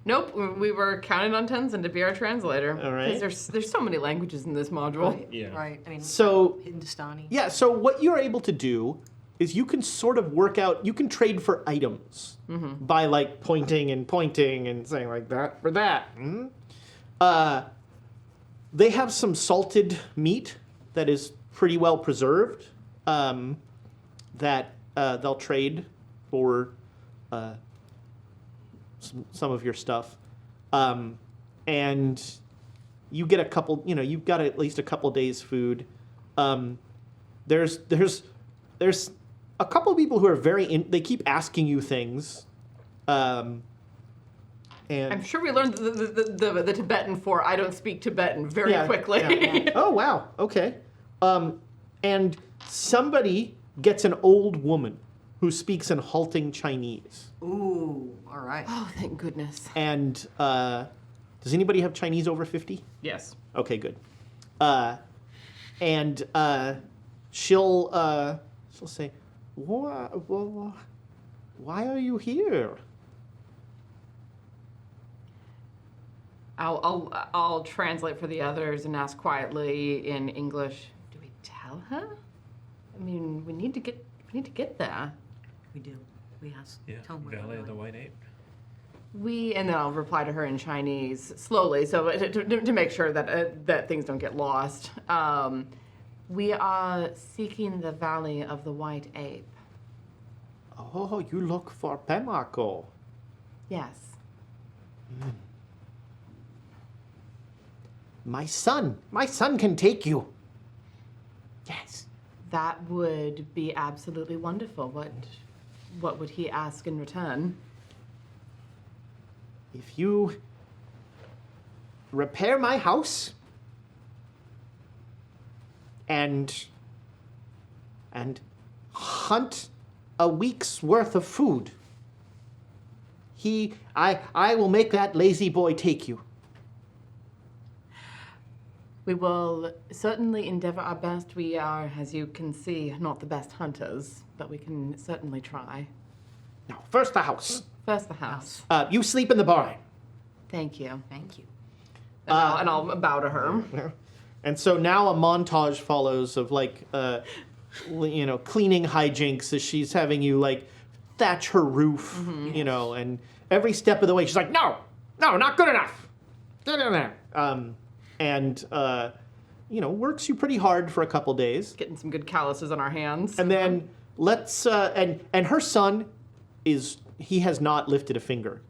Nope, we were counting on Tenzin to be our translator. All right. 'Cause there's so many languages in this module. Yeah. Right. I mean, So, Hindustani. yeah, so what you're able to do is you can sort of work out, you can trade for items by like pointing and saying like that for that. They have some salted meat that is pretty well preserved that they'll trade for some of your stuff. And you get a couple, you've got at least a couple days food. There's a couple of people who are they keep asking you things. And I'm sure we learned the Tibetan for I don't speak Tibetan very Yeah, quickly. yeah. Oh, wow. Okay. And somebody gets an old woman who speaks in halting Chinese. Ooh. All right. Oh, thank goodness. And does anybody have Chinese over 50? Yes. Okay, good. And she'll say, why are you here? I'll translate for the others and ask quietly in English. Do we tell her I mean, we need to get there. We do. We ask. Yeah, Tell 'em where Valley we're of the going. White Ape. And then I'll reply to her in Chinese slowly, so to make sure that things don't get lost. We are seeking the Valley of the White Ape. Oh, you look for Pemako. Yes. My son can take you. Yes. That would be absolutely wonderful. What would he ask in return? If you repair my house and hunt a week's worth of food, I will make that lazy boy take you. We will certainly endeavor our best. We are, as you can see, not the best hunters, but we can certainly try. Now, first the house. First, the house. You sleep in the barn. Thank you. Thank you. And I'll bow to her. And so now a montage follows of like, cleaning hijinks as she's having you like thatch her roof, and every step of the way she's like, no, not good enough. Get in there. Works you pretty hard for a couple days. Getting some good calluses on our hands. And then and her son he has not lifted a finger.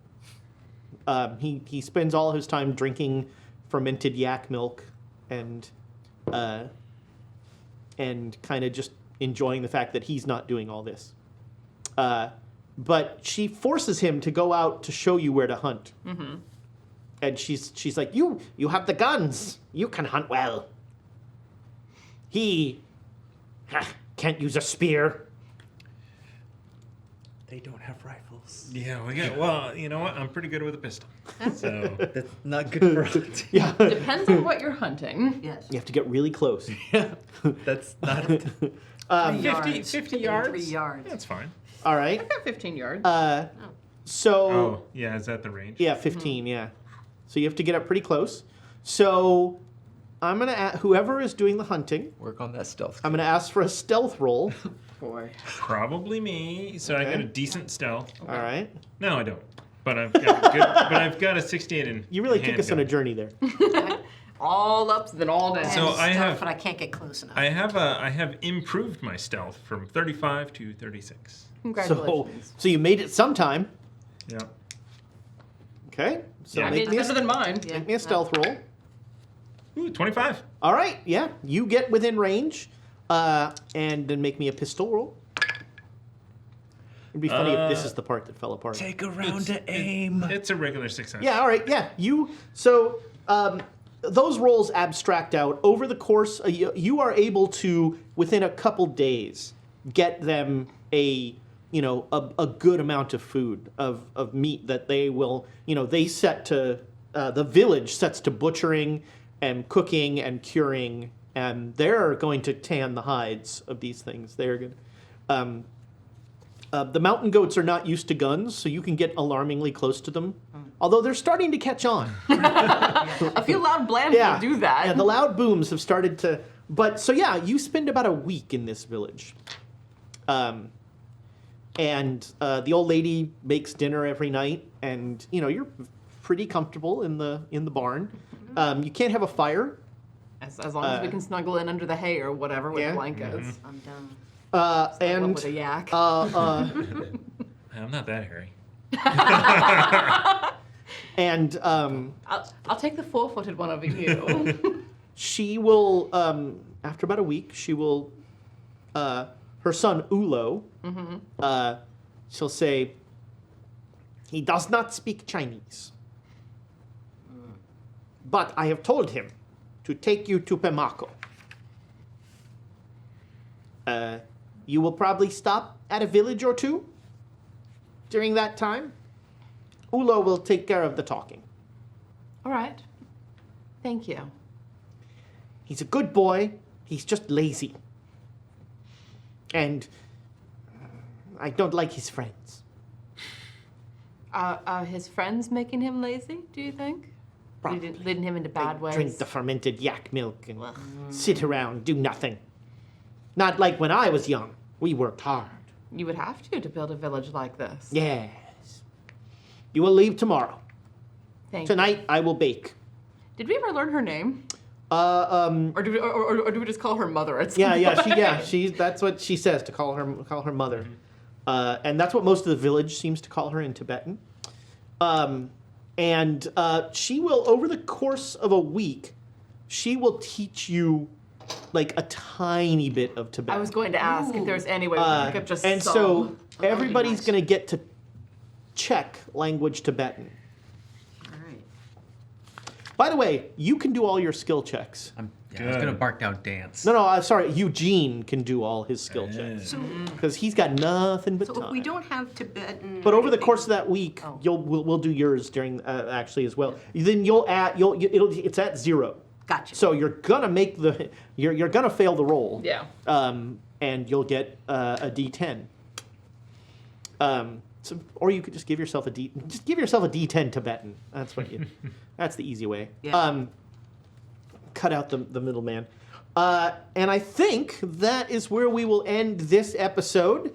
He spends all his time drinking fermented yak milk and kind of just enjoying the fact that he's not doing all this. But she forces him to go out to show you where to hunt. Mm-hmm. And she's like, you have the guns. You can hunt well. He can't use a spear. They don't have rifles. Yeah, well, you know what? I'm pretty good with a pistol. So That's not good for hunting. Yeah. Depends on what you're hunting. Yes. You have to get really close. Yeah, that's not. 50 yards? 3 yards. That's fine. All right. I've got 15 yards. So Oh, yeah, is that the range? yeah, 15. Yeah. So you have to get up pretty close. So I'm gonna whoever is doing the hunting, Work on that stealth. I'm gonna ask for a stealth roll. Boy. Probably me. So I got Okay. a decent stealth. All right. No, I don't. But I've got a 68 in You really took us on a handgun. journey there. All ups, then all down. So I have- But I can't get close enough. I have improved my stealth from 35 to 36. Congratulations. So you made it sometime. Yeah. Okay. So Yeah. I make mean, me it's better than mine. make me a stealth roll. Ooh, 25. All right. Yeah. You get within range, and then make me a pistol roll. It'd be funny if this is the part that fell apart. Take a round to aim. It's a regular success. Yeah, all right, yeah. Those rolls abstract out. Over the course, you are able to, within a couple days, get them a good amount of food, of meat that they will, they set to, the village sets to butchering and cooking and curing, and they're going to tan the hides of these things. They're good. The mountain goats are not used to guns, so you can get alarmingly close to them. Although they're starting to catch on. A few loud blams will do that. Yeah, the loud booms have started to. But so yeah, you spend about a week in this village. And the old lady makes dinner every night, and you're pretty comfortable in the barn. You can't have a fire. As long as we can snuggle in under the hay or whatever with Yeah. blankets. I'm done. And With a yak. I'm not that hairy. and I'll take the 4-footed one over you. she will, after about a week, she will, her son Ulo, she'll say, he does not speak Chinese. But I have told him to take you to Pemako. You will probably stop at a village or two during that time. Ulo will take care of the talking. All right. Thank you. He's a good boy. He's just lazy. And I don't like his friends. Are his friends making him lazy, do you think? Probably. Leading him into bad They ways? drink the fermented yak milk and sit around, do nothing. Not like when I was young. We worked hard. You would have to build a village like this. Yes. You will leave tomorrow. Thank Tonight, I will bake. you. Did we ever learn her name? Or do we just call her mother at some point? That's what she says, to call her mother. And that's what most of the village seems to call her in Tibetan. And she will, over the course of a week, she will teach you like a tiny bit of Tibetan. I was going to ask if there's any way we could pick up just and some. so be everybody's nice. going to get to check language Tibetan. All right. By the way, you can do all your skill checks. I was gonna bark down dance. No, sorry. Eugene can do all his skill checks So, because he's got nothing but so time. if we don't have Tibetan. But over the course of that week, we'll do yours during actually as well. Then it's at 0. Gotcha. So you're gonna you're gonna fail the roll. Yeah. And you'll get a D10. Or you could just give yourself a D10 Tibetan. That's what that's the easy way. Yeah. Cut out the middleman. And I think that is where we will end this episode.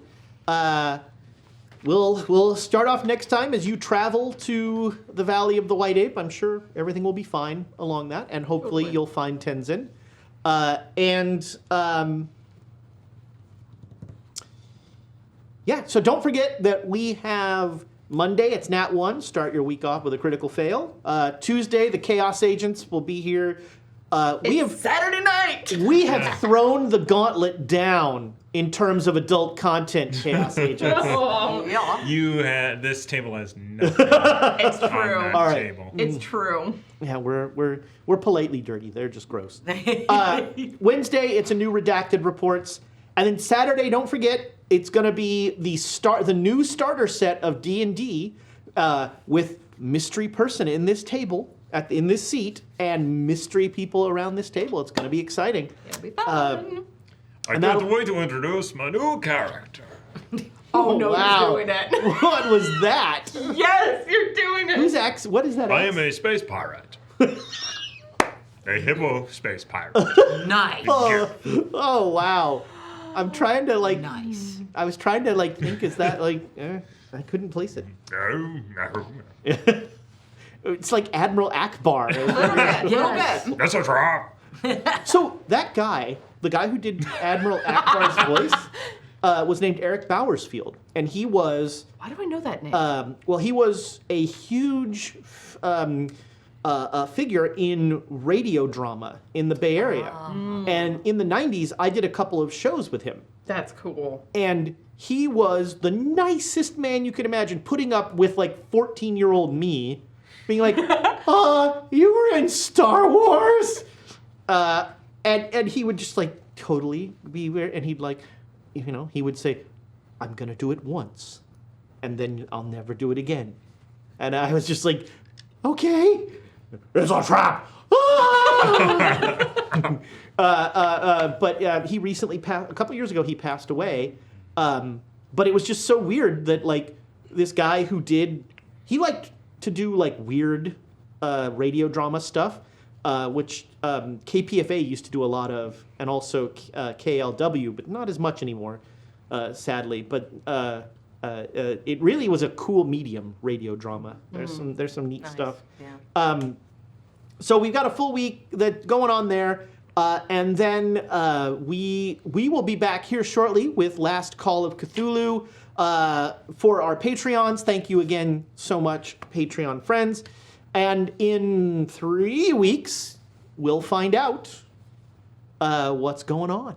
We'll start off next time as you travel to the Valley of the White Ape. I'm sure everything will be fine along that, and hopefully you'll find Tenzin. So don't forget that we have Monday, it's Nat 1. Start your week off with a critical fail. Tuesday, the Chaos Agents will be here. It's Saturday night. We have thrown the gauntlet down in terms of adult content, Chaos Agents. Yeah. This table has nothing It's on true. that All right. table. It's true. Yeah, we're politely dirty. They're just gross. Wednesday, it's a new redacted reports, and then Saturday, don't forget, it's going to be the new starter set of D&D with mystery person in this table, in this seat, and mystery people around this table. It's going to be exciting. It'll be fun. I can't wait to introduce my new character. Oh no, wow. you're doing it. What was that? Yes, you're doing it. What is that? I am a space pirate. A hippo space pirate. Nice. Oh wow! I'm trying to Nice. I was trying to think. Is that I couldn't place it. No. It's like Admiral Akbar. Yes. That's a drop. So that guy, the guy who did Admiral Akbar's voice, was named Eric Bowersfield, and he was Why do I know that name? he was a huge figure in radio drama in the Bay Area, and in the '90s, I did a couple of shows with him. That's cool. And he was the nicest man you could imagine, putting up with 14-year-old me, being like, you were in Star Wars? And he would just totally be weird. And he'd he would say, I'm going to do it once. And then I'll never do it again. And I was just like, okay, it's a trap. But he recently passed, a couple years ago, he passed away. But it was just so weird that this guy who he liked to do weird radio drama stuff, which KPFA used to do a lot of, and also KLW, but not as much anymore, sadly. But it really was a cool medium, radio drama. There's some neat stuff. Yeah. So we've got a full week that's going on there. And then we will be back here shortly with Last Call of Cthulhu for our Patreons. Thank you again so much, Patreon friends. And in 3 weeks, we'll find out what's going on.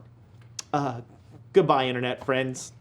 Goodbye, Internet friends.